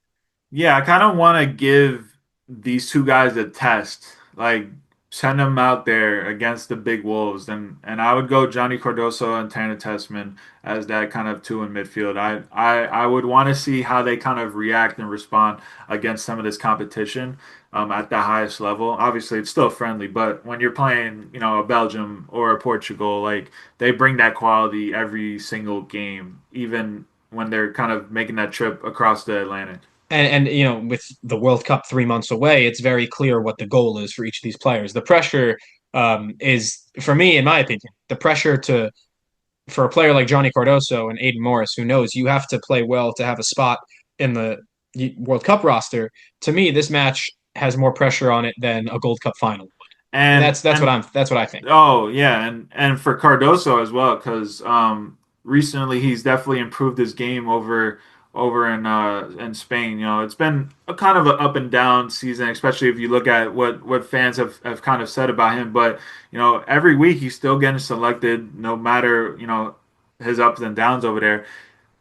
Yeah, I kind of want to give these two guys a test, like send them out there against the big wolves, and I would go Johnny Cardoso and Tanner Tessman as that kind of two in midfield. I would want to see how they kind of react and respond against some of this competition at the highest level. Obviously, it's still friendly, but when you're playing, a Belgium or a Portugal, like they bring that quality every single game, even when they're kind of making that trip across the Atlantic. And with the World Cup 3 months away, it's very clear what the goal is for each of these players. The pressure is, for me, in my opinion, the pressure to for a player like Johnny Cardoso and Aiden Morris, who knows you have to play well to have a spot in the World Cup roster. To me, this match has more pressure on it than a Gold Cup final. And That's what I think. oh yeah, and for Cardoso as well, because recently he's definitely improved his game over in Spain. It's been a kind of an up and down season, especially if you look at what fans have kind of said about him. But every week he's still getting selected, no matter his ups and downs over there.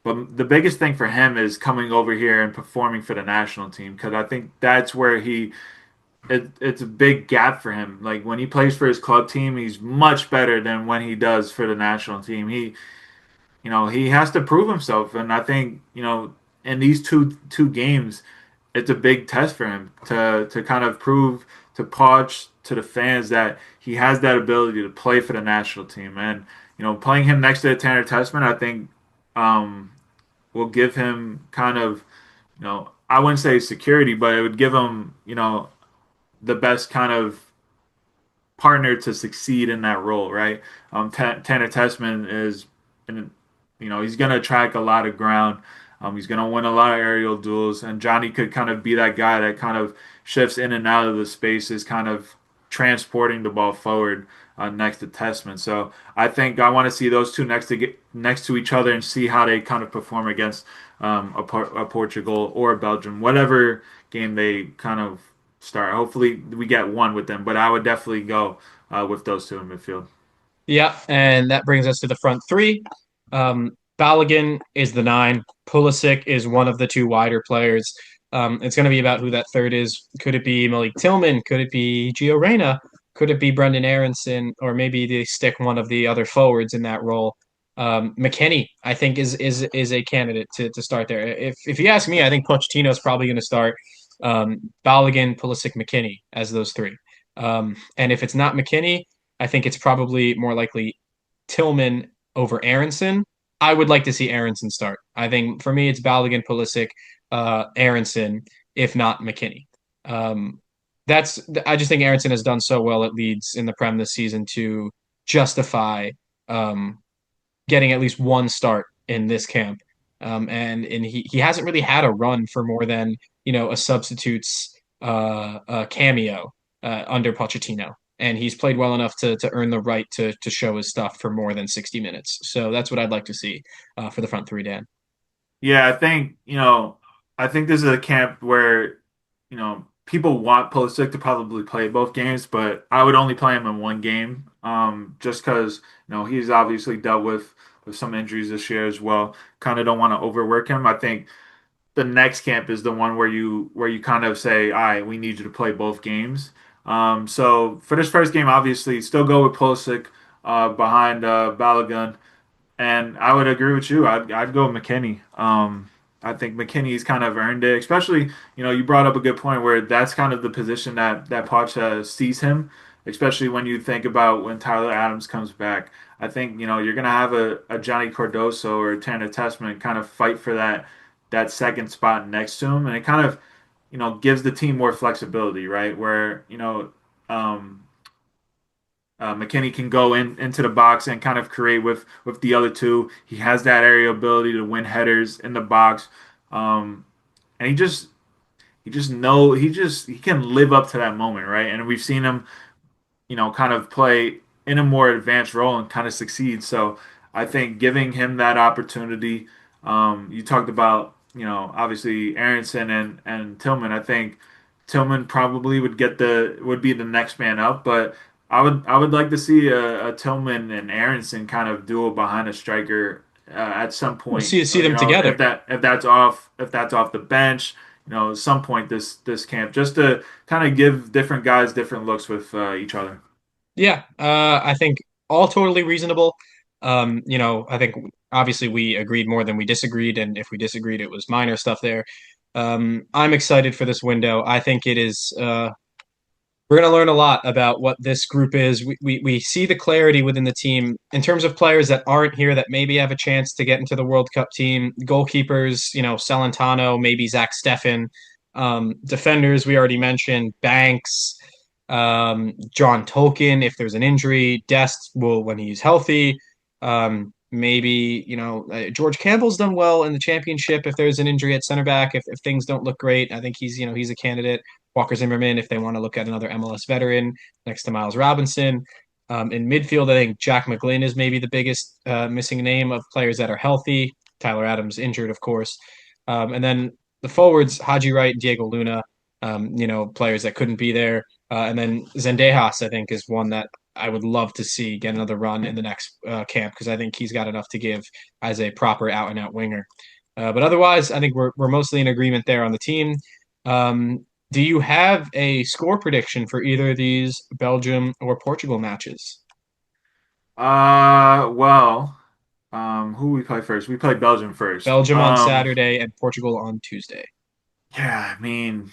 But the biggest thing for him is coming over here and performing for the national team because I think that's where it's a big gap for him. Like when he plays for his club team, he's much better than when he does for the national team. He has to prove himself, and I think in these two games, it's a big test for him to kind of prove to Podge to the fans that he has that ability to play for the national team. And playing him next to Tanner Tessman, I think um, will give him kind of I wouldn't say security, but it would give him the best kind of partner to succeed in that role, right? Tanner Tessman is, and he's going to track a lot of ground. He's going to win a lot of aerial duels, and Johnny could kind of be that guy that kind of shifts in and out of the spaces, kind of transporting the ball forward next to Tessman. So I think I want to see those two next to each other and see how they kind of perform against a Portugal or a Belgium, whatever game they kind of start. Hopefully, we get one with them, but I would definitely go with those two in midfield. Yeah, and that brings us to the front three. Balogun is the nine. Pulisic is one of the two wider players. It's going to be about who that third is. Could it be Malik Tillman? Could it be Gio Reyna? Could it be Brendan Aronson? Or maybe they stick one of the other forwards in that role. McKennie, I think, is a candidate to start there. If you ask me, I think Pochettino is probably going to start Balogun, Pulisic, McKennie as those three. And if it's not McKennie, I think it's probably more likely Tillman over Aronson. I would like to see Aronson start. I think for me, it's Balogun, Pulisic, Aronson, if not McKennie. Um, I just think Aronson has done so well at Leeds in the Prem this season to justify um, getting at least one start in this camp. And he hasn't really had a run for more than a substitute's cameo under Pochettino, and he's played well enough to earn the right to show his stuff for more than 60 minutes. So that's what I'd like to see for the front three, Dan. Yeah, I think this is a camp where people want Pulisic to probably play both games, but I would only play him in one game, just because he's obviously dealt with some injuries this year as well. Kind of don't want to overwork him. I think the next camp is the one where you kind of say, all right, we need you to play both games. So for this first game, obviously, still go with Pulisic behind Balogun, and I would agree with you. I'd go with McKennie. I think McKennie's kind of earned it, especially you brought up a good point where that's kind of the position that Poch sees him, especially when you think about when Tyler Adams comes back. I think you're gonna have a Johnny Cardoso or a Tanner Tessman kind of fight for that second spot next to him, and it kind of gives the team more flexibility, right? Where um, McKennie can go into the box and kind of create with the other two. He has that area ability to win headers in the box, and he can live up to that moment, right? And we've seen him kind of play in a more advanced role and kind of succeed. So I think giving him that opportunity, you talked about, obviously Aronson and Tillman. I think Tillman probably would be the next man up, but I would like to see a Tillman and Aronson kind of duel behind a striker at some We'll point. see them together. If that's off the bench, some point this camp, just to kind of give different guys different looks with each other. Yeah, I think all totally reasonable. I think obviously we agreed more than we disagreed, and if we disagreed, it was minor stuff there. I'm excited for this window. I think it is. We're going to learn a lot about what this group is. We see the clarity within the team in terms of players that aren't here that maybe have a chance to get into the World Cup team. Goalkeepers, Celentano, maybe Zach Steffen. Defenders, we already mentioned Banks, John Tolkien if there's an injury. Dest will when he's healthy. Maybe George Campbell's done well in the championship. If there's an injury at center back, if things don't look great, I think he's a candidate. Walker Zimmerman, if they want to look at another MLS veteran next to Miles Robinson. In midfield, I think Jack McGlynn is maybe the biggest missing name of players that are healthy. Tyler Adams injured, of course. And then the forwards, Haji Wright, Diego Luna, players that couldn't be there. And then Zendejas, I think, is one that I would love to see get another run in the next camp because I think he's got enough to give as a proper out and out winger. But otherwise, I think we're mostly in agreement there on the team. Do you have a score prediction for either of these Belgium or Portugal matches? Well, who we play first? We play Belgium first. Belgium on Saturday and Portugal on Tuesday. Yeah, I mean,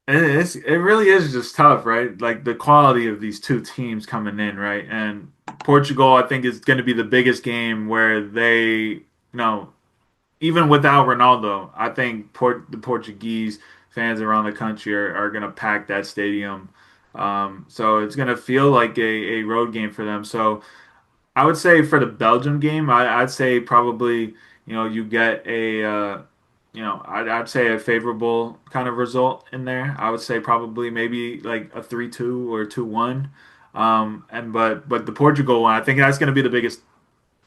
it really is just tough, right? Like the quality of these two teams coming in, right? And Portugal, I think, is going to be the biggest game where even without Ronaldo, I think the Portuguese fans around the country are going to pack that stadium. So it's going to feel like a road game for them. So I would say for the Belgium game, I'd say probably you get I'd say a favorable kind of result in there. I would say probably maybe like a 3-2 or 2-1. And but the Portugal one, I think that's going to be the biggest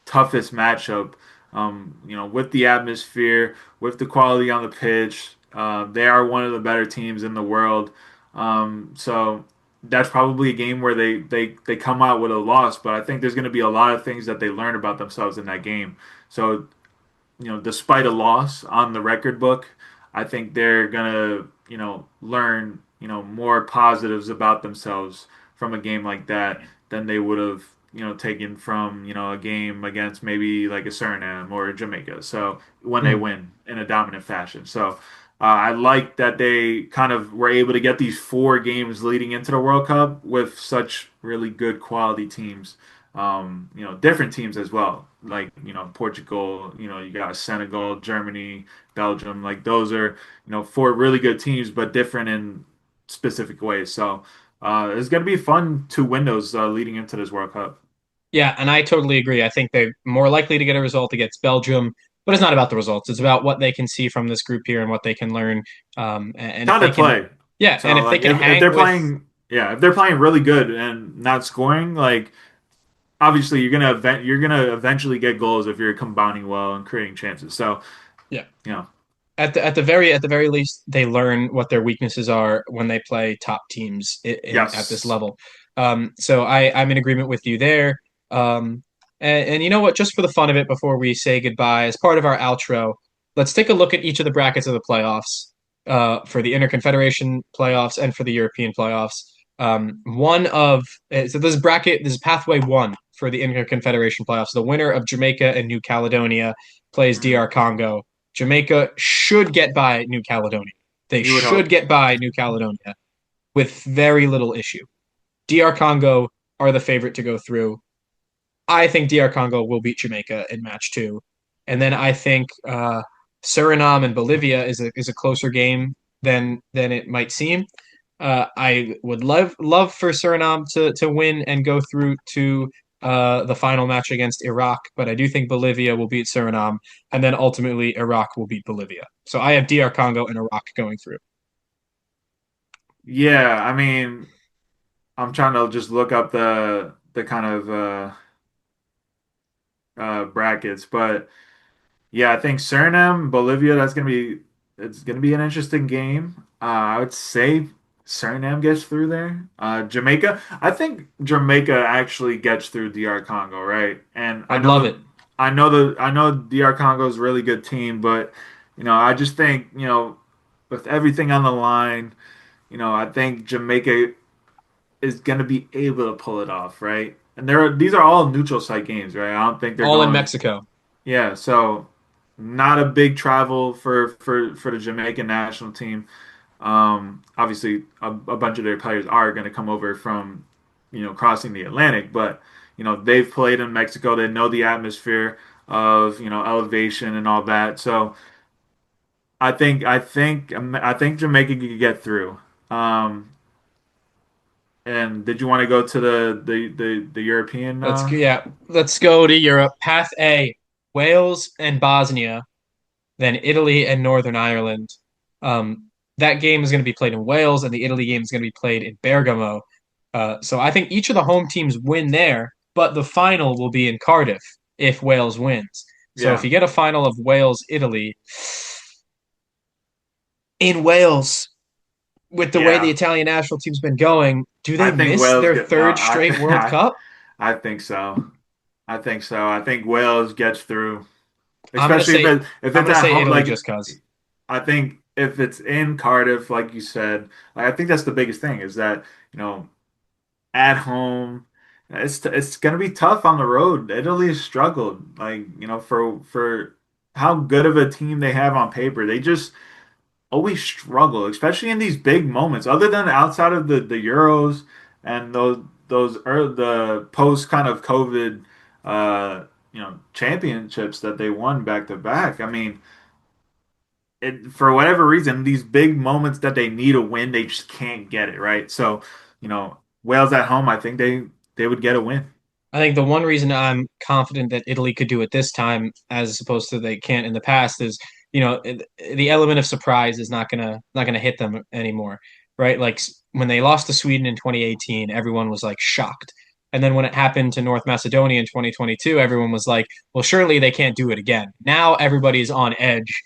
toughest matchup. With the atmosphere, with the quality on the pitch, they are one of the better teams in the world. So that's probably a game where they come out with a loss, but I think there's going to be a lot of things that they learn about themselves in that game. So despite a loss on the record book, I think they're gonna, learn, more positives about themselves from a game like that than they would have, taken from, a game against maybe like a Suriname or a Jamaica. So when they Hmm. win in a dominant fashion. So I like that they kind of were able to get these 4 games leading into the World Cup with such really good quality teams. Different teams as well. Like, Portugal, you got Senegal, Germany, Belgium. Like those are, 4 really good teams, but different in specific ways. So it's gonna be fun to win those leading into this World Cup. Yeah, and I totally agree. I think they're more likely to get a result against Belgium, but it's not about the results. It's about what they can see from this group here and what they can learn. And if Time they to can, play. yeah, and So if they like can if hang they're with, playing, yeah, if they're playing really good and not scoring, like obviously you're gonna eventually get goals if you're combining well and creating chances. So yeah, you know, at the very least, they learn what their weaknesses are when they play top teams in at this yes. level. So I'm in agreement with you there. And you know what? Just for the fun of it, before we say goodbye, as part of our outro, let's take a look at each of the brackets of the playoffs for the Interconfederation playoffs and for the European playoffs. So this is pathway one for the Interconfederation playoffs. The winner of Jamaica and New Caledonia plays Mhm. DR Congo. Jamaica should get by New Caledonia. They You would should hope. get by New Caledonia with very little issue. DR Congo are the favorite to go through. I think DR Congo will beat Jamaica in match two. And then I think Suriname and Bolivia is a closer game than it might seem. I would love for Suriname to win and go through to the final match against Iraq, but I do think Bolivia will beat Suriname, and then ultimately Iraq will beat Bolivia. So I have DR Congo and Iraq going through. Yeah, I mean, I'm trying to just look up the kind of brackets, but yeah, I think Suriname, Bolivia, it's gonna be an interesting game. I would say Suriname gets through there. Jamaica, I think Jamaica actually gets through DR Congo, right? And I'd love it. I know DR Congo is a really good team, but I just think with everything on the line, I think Jamaica is gonna be able to pull it off, right? And these are all neutral site games, right? I don't think they're All in going. Mexico. Yeah, so not a big travel for the Jamaican national team. Obviously, a bunch of their players are going to come over from, crossing the Atlantic, but they've played in Mexico. They know the atmosphere of elevation and all that. So I think Jamaica could get through. Um, and did you want to go to the European? Let's go to Europe. Path A, Wales and Bosnia, then Italy and Northern Ireland. That game is going to be played in Wales, and the Italy game is going to be played in Bergamo. So I think each of the home teams win there, but the final will be in Cardiff if Wales wins. So if Yeah. you get a final of Wales Italy in Wales, with the way the Yeah, Italian national team's been going, do I they think miss Wales their get. No, third straight World Cup? I think so. I think so. I think Wales gets through, I'm gonna especially say if I'm it's gonna at say home. Italy Like just cause. I think if it's in Cardiff, like you said, like, I think that's the biggest thing is that you know at home. It's gonna be tough on the road. Italy has struggled, like for how good of a team they have on paper. They just always struggle, especially in these big moments. Other than outside of the Euros and the post kind of COVID championships that they won back to back. I mean, for whatever reason, these big moments that they need a win, they just can't get it right. So, Wales at home, I think they would get a win. I think the one reason I'm confident that Italy could do it this time, as opposed to they can't in the past, is the element of surprise is not gonna hit them anymore, right? Like when they lost to Sweden in 2018, everyone was like shocked, and then when it happened to North Macedonia in 2022, everyone was like, "Well, surely they can't do it again." Now everybody's on edge.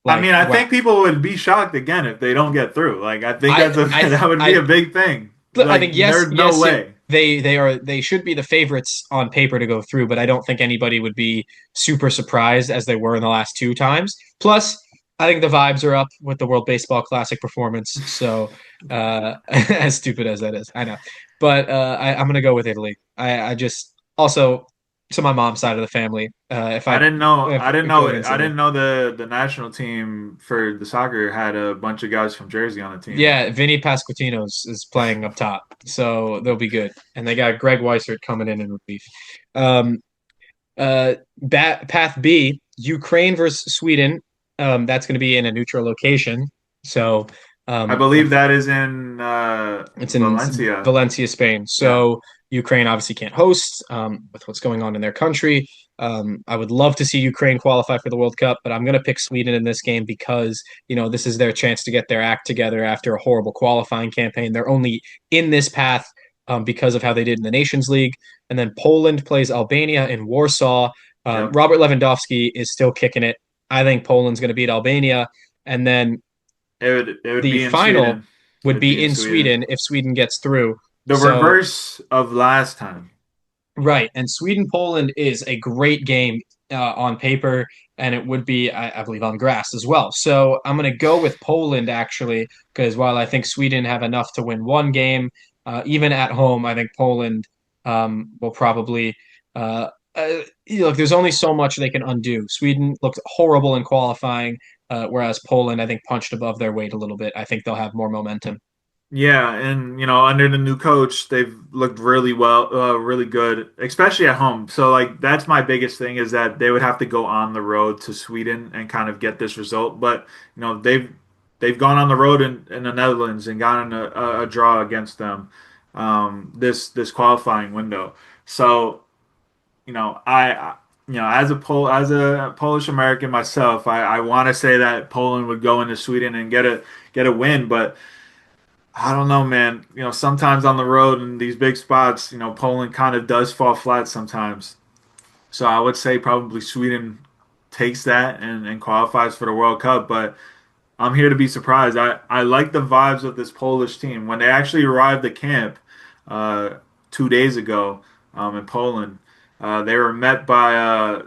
I Like, mean, I wow, think people would be shocked again if they don't get through. Like, I think I I that would be a I big thing. I Like, think yes, there's no yes, way. they should be the favorites on paper to go through, but I don't think anybody would be super surprised as they were in the last two times. Plus, I think the vibes are up with the World Baseball Classic performance. So, as stupid as that is, I know, but I'm gonna go with Italy. I just also to my mom's side of the family. If going I Italy. didn't know the national team for the soccer had a bunch of guys from Jersey on the team. Yeah, Vinny Pasquantino is playing up top, so they'll be good. And they got Greg Weissert coming in relief. Um, Path B, Ukraine versus Sweden. That's going to be in a neutral location. So I um, believe that is in it's in Valencia. Valencia, Spain. Yeah. So Ukraine obviously can't host with what's going on in their country. I would love to see Ukraine qualify for the World Cup, but I'm going to pick Sweden in this game because, this is their chance to get their act together after a horrible qualifying campaign. They're only in this path because of how they did in the Nations League. And then Poland plays Albania in Warsaw. Yep. Robert Lewandowski is still kicking it. I think Poland's going to beat Albania. And then It would the be in final Sweden. would It'd be be in in Sweden. Sweden if Sweden gets through. The So, reverse of last time. right. And Sweden Poland is a great game on paper, and it would be, I believe, on grass as well. So I'm going to go with Poland actually, because while I think Sweden have enough to win one game, even at home, I think Poland will probably. Look, there's only so much they can undo. Sweden looked horrible in qualifying, whereas Poland, I think, punched above their weight a little bit. I think they'll have more momentum. Yeah, and under the new coach, they've looked really well, really good, especially at home. So like that's my biggest thing is that they would have to go on the road to Sweden and kind of get this result. But they've gone on the road in the Netherlands and gotten a draw against them this qualifying window. So as a Polish American myself, I want to say that Poland would go into Sweden and get a win, but. I don't know, man. Sometimes on the road in these big spots, Poland kind of does fall flat sometimes. So I would say probably Sweden takes that and qualifies for the World Cup. But I'm here to be surprised. I like the vibes of this Polish team. When they actually arrived at camp uh, 2 days ago in Poland, they were met by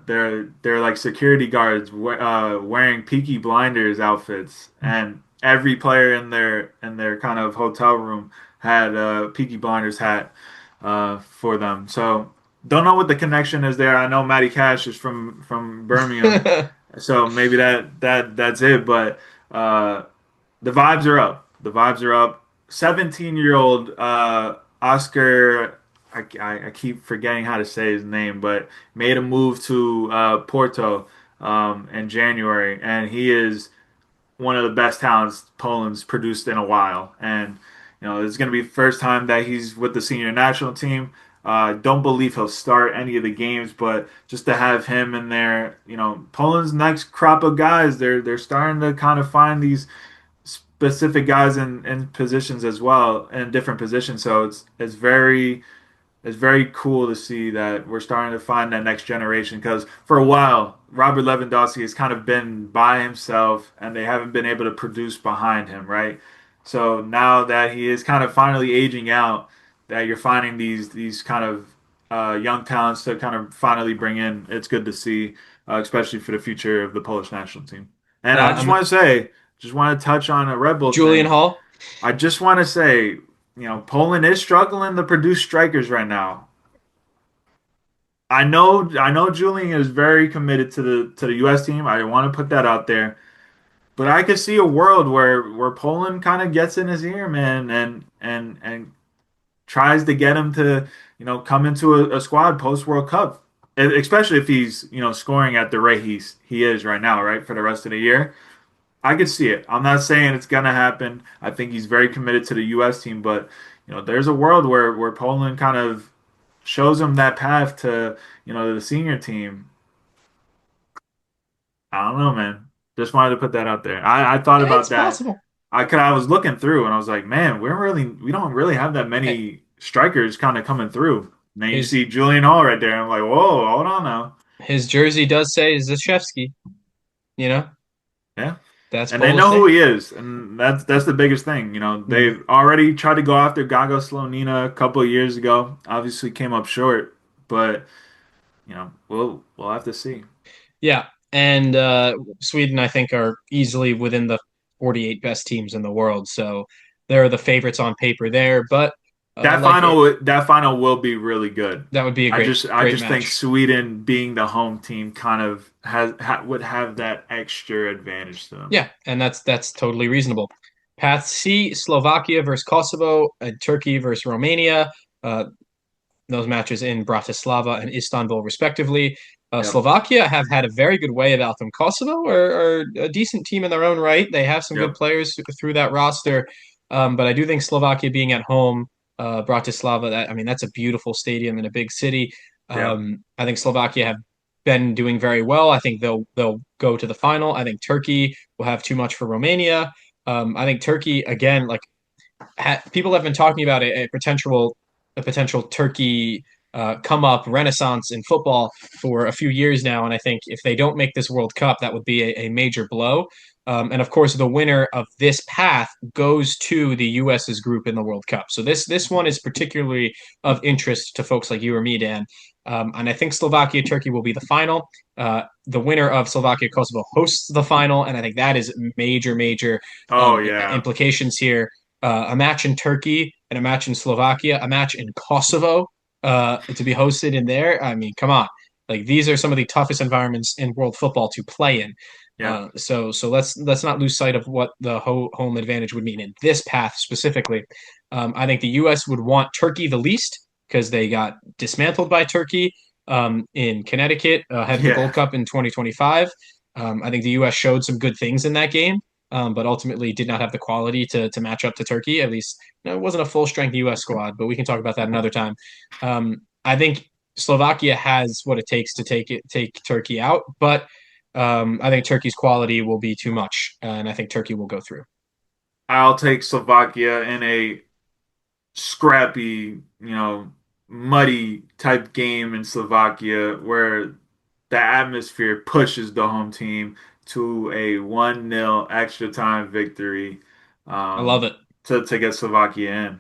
their like security guards wearing Peaky Blinders outfits, and every player in their kind of hotel room had a Peaky Blinders hat for them. So don't know what the connection is there. I know Matty Cash is from Birmingham, so maybe that's it. But uh, the vibes are up. The vibes are up. 17-year-old Oscar, I keep forgetting how to say his name, but made a move to Porto in January, and he is one of the best talents Poland's produced in a while. And it's going to be the first time that he's with the senior national team. Don't believe he'll start any of the games, but just to have him in there, Poland's next crop of guys, they're starting to kind of find these specific guys in positions as well, in different positions. So it's very it's very cool to see that we're starting to find that next generation because for a while, Robert Lewandowski has kind of been by himself and they haven't been able to produce behind him, right? So now that he is kind of finally aging out, that you're finding these kind of young talents to kind of finally bring in. It's good to see, especially for the future of the Polish national team. And I just I'm want to say, just want to touch on a Red Bull Julian thing. Hall. I just want to say, Poland is struggling to produce strikers right now. I know Julian is very committed to the U.S. team. I want to put that out there. But I could see a world where Poland kind of gets in his ear, man, and tries to get him to, come into a squad post World Cup. Especially if he's, scoring at the rate he is right now, right, for the rest of the year. I could see it. I'm not saying it's gonna happen. I think he's very committed to the U.S. team, but there's a world where Poland kind of shows him that path to, the senior team. I don't know, man. Just wanted to put that out there. I thought It's about that. possible. I was looking through and I was like, man, we don't really have that Hey, many strikers kind of coming through. And then you his see Julian Hall right there. I'm like, whoa, hold on now. his jersey does say Zashevsky. You know, Yeah. that's And they Polish know who name. he is, and that's the biggest thing. Mhm. They've already tried to go after Gaga Slonina a couple of years ago. Obviously came up short, but we'll have to see. Yeah, and Sweden, I think, are easily within the 48 best teams in the world. So they're the favorites on paper there. But like it, That final will be really good. that would be a I great just think match. Sweden being the home team kind of would have that extra advantage to them. Yeah, and that's totally reasonable. Path C: Slovakia versus Kosovo, and Turkey versus Romania. Uh, those matches in Bratislava and Istanbul, respectively. Yep. Slovakia have had a very good way about them. Kosovo are a decent team in their own right. They have some good Yep. players through that roster, but I do think Slovakia being at home, Bratislava, I mean that's a beautiful stadium in a big city. Yep. I think Slovakia have been doing very well. I think they'll go to the final. I think Turkey will have too much for Romania. I think Turkey again, like people have been talking about a potential Turkey come up renaissance in football for a few years now, and I think if they don't make this World Cup, that would be a major blow. And of course, the winner of this path goes to the U.S.'s group in the World Cup. So this one is particularly of interest to folks like you or me, Dan. And I think Slovakia Turkey will be the final. The winner of Slovakia Kosovo hosts the final, and I think that is major Oh yeah. implications here. A match in Turkey and a match in Slovakia, a match in Kosovo to be hosted in there. I mean, come on. Like these are some of the toughest environments in world football to play in. Yep. So let's not lose sight of what the home advantage would mean in this path specifically. I think the U.S. would want Turkey the least because they got dismantled by Turkey in Connecticut ahead of the Yeah. Gold Cup in 2025. I think the U.S. showed some good things in that game, but ultimately did not have the quality to match up to Turkey. At least it wasn't a full strength U.S. squad, but we can talk about that another time. I think Slovakia has what it takes to take Turkey out, but I think Turkey's quality will be too much, and I think Turkey will go through. I'll take Slovakia in a scrappy, muddy type game in Slovakia where the atmosphere pushes the home team to a 1-0 extra time victory I love um, it. to get Slovakia in.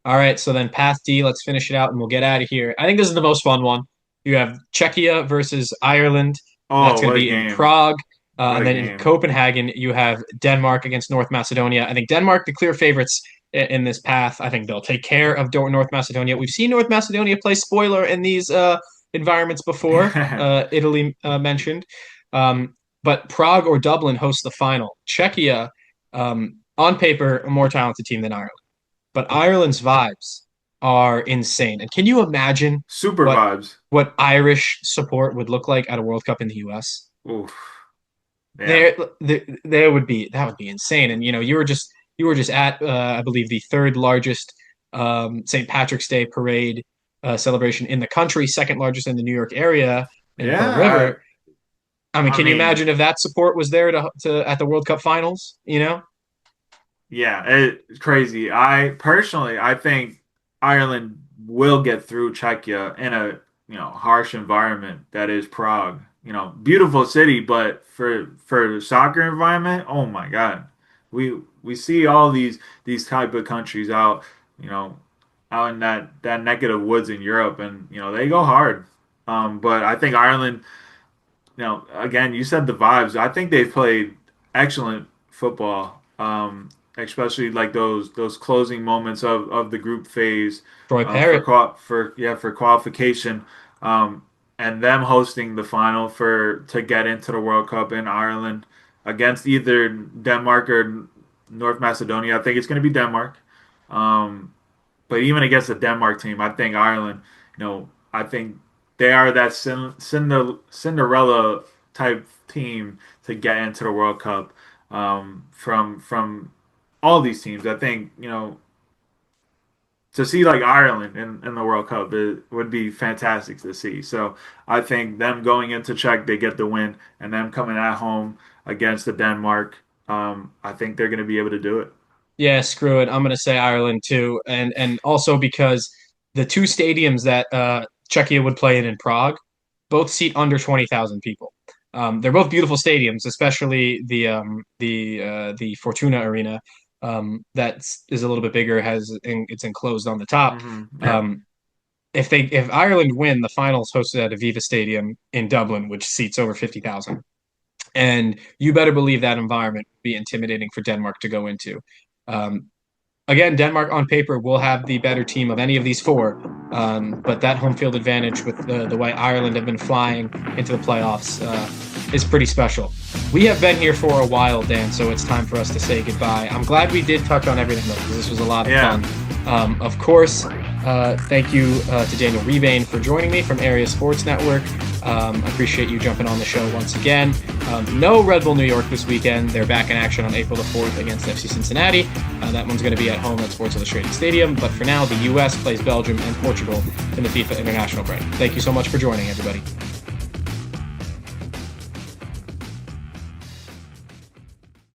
All right, so then Path D, let's finish it out and we'll get out of here. I think this is the most fun one. You have Czechia versus Ireland. That's Oh, going to what a be in game. Prague. What And a then in game. Copenhagen, you have Denmark against North Macedonia. I think Denmark, the clear favorites in this path. I think they'll take care of North Macedonia. We've seen North Macedonia play spoiler in these environments before, Italy mentioned. Um, but Prague or Dublin host the final. Czechia, on paper, a more talented team than Ireland. But Ireland's vibes are insane. And can you imagine Super what vibes. Irish support would look like at a World Cup in the US? Oof. Yeah. There would be that would be insane. And you were just at I believe the third largest St. Patrick's Day parade celebration in the country, second largest in the New York area in Pearl Yeah. River. I mean, I can you mean, imagine if that support was there to at the World Cup finals? You know, yeah, it's crazy. I think Ireland will get through Czechia in a harsh environment that is Prague. Beautiful city, but for soccer environment, oh my God, we see all these type of countries out, you know, out in that neck of the woods in Europe, and they go hard. But I think Ireland, again, you said the vibes. I think they've played excellent football, especially like those closing moments of the group phase Troy for Parrott. for qualification, and them hosting the final for to get into the World Cup in Ireland against either Denmark or North Macedonia. I think it's going to be Denmark. Um, but even against the Denmark team, I think Ireland, I think they are that Cinderella type team to get into the World Cup. From all these teams, I think to see like Ireland in the World Cup, it would be fantastic to see. So I think them going into Czech, they get the win, and them coming at home against the Denmark, I think they're going to be able to do it. Yeah, screw it. I'm going to say Ireland too, and also because the two stadiums that Czechia would play in Prague both seat under 20,000 people. They're both beautiful stadiums, especially the Fortuna Arena that is a little bit bigger. It's enclosed on the top. Yeah. If Ireland win, the finals hosted at Aviva Stadium in Dublin, which seats over 50,000. And you better believe that environment will be intimidating for Denmark to go into. Um, Again, Denmark on paper will have the better team of any of these four, but that home field advantage with the way Ireland have been flying into the playoffs is pretty special. We have been here for a while, Dan, so it's time for us to say goodbye. I'm glad we did touch on everything, though, because this was a lot of fun. Of course, thank you to Daniel Rebain for joining me from Area Sports Network. I appreciate you jumping on the show once again. No Red Bull New York this weekend. They're back in action on April the 4th against FC Cincinnati. That one's going to be at home at Sports Illustrated Stadium. But for now, the U.S. plays Belgium and Portugal in the FIFA International break. Thank you so much for joining, everybody.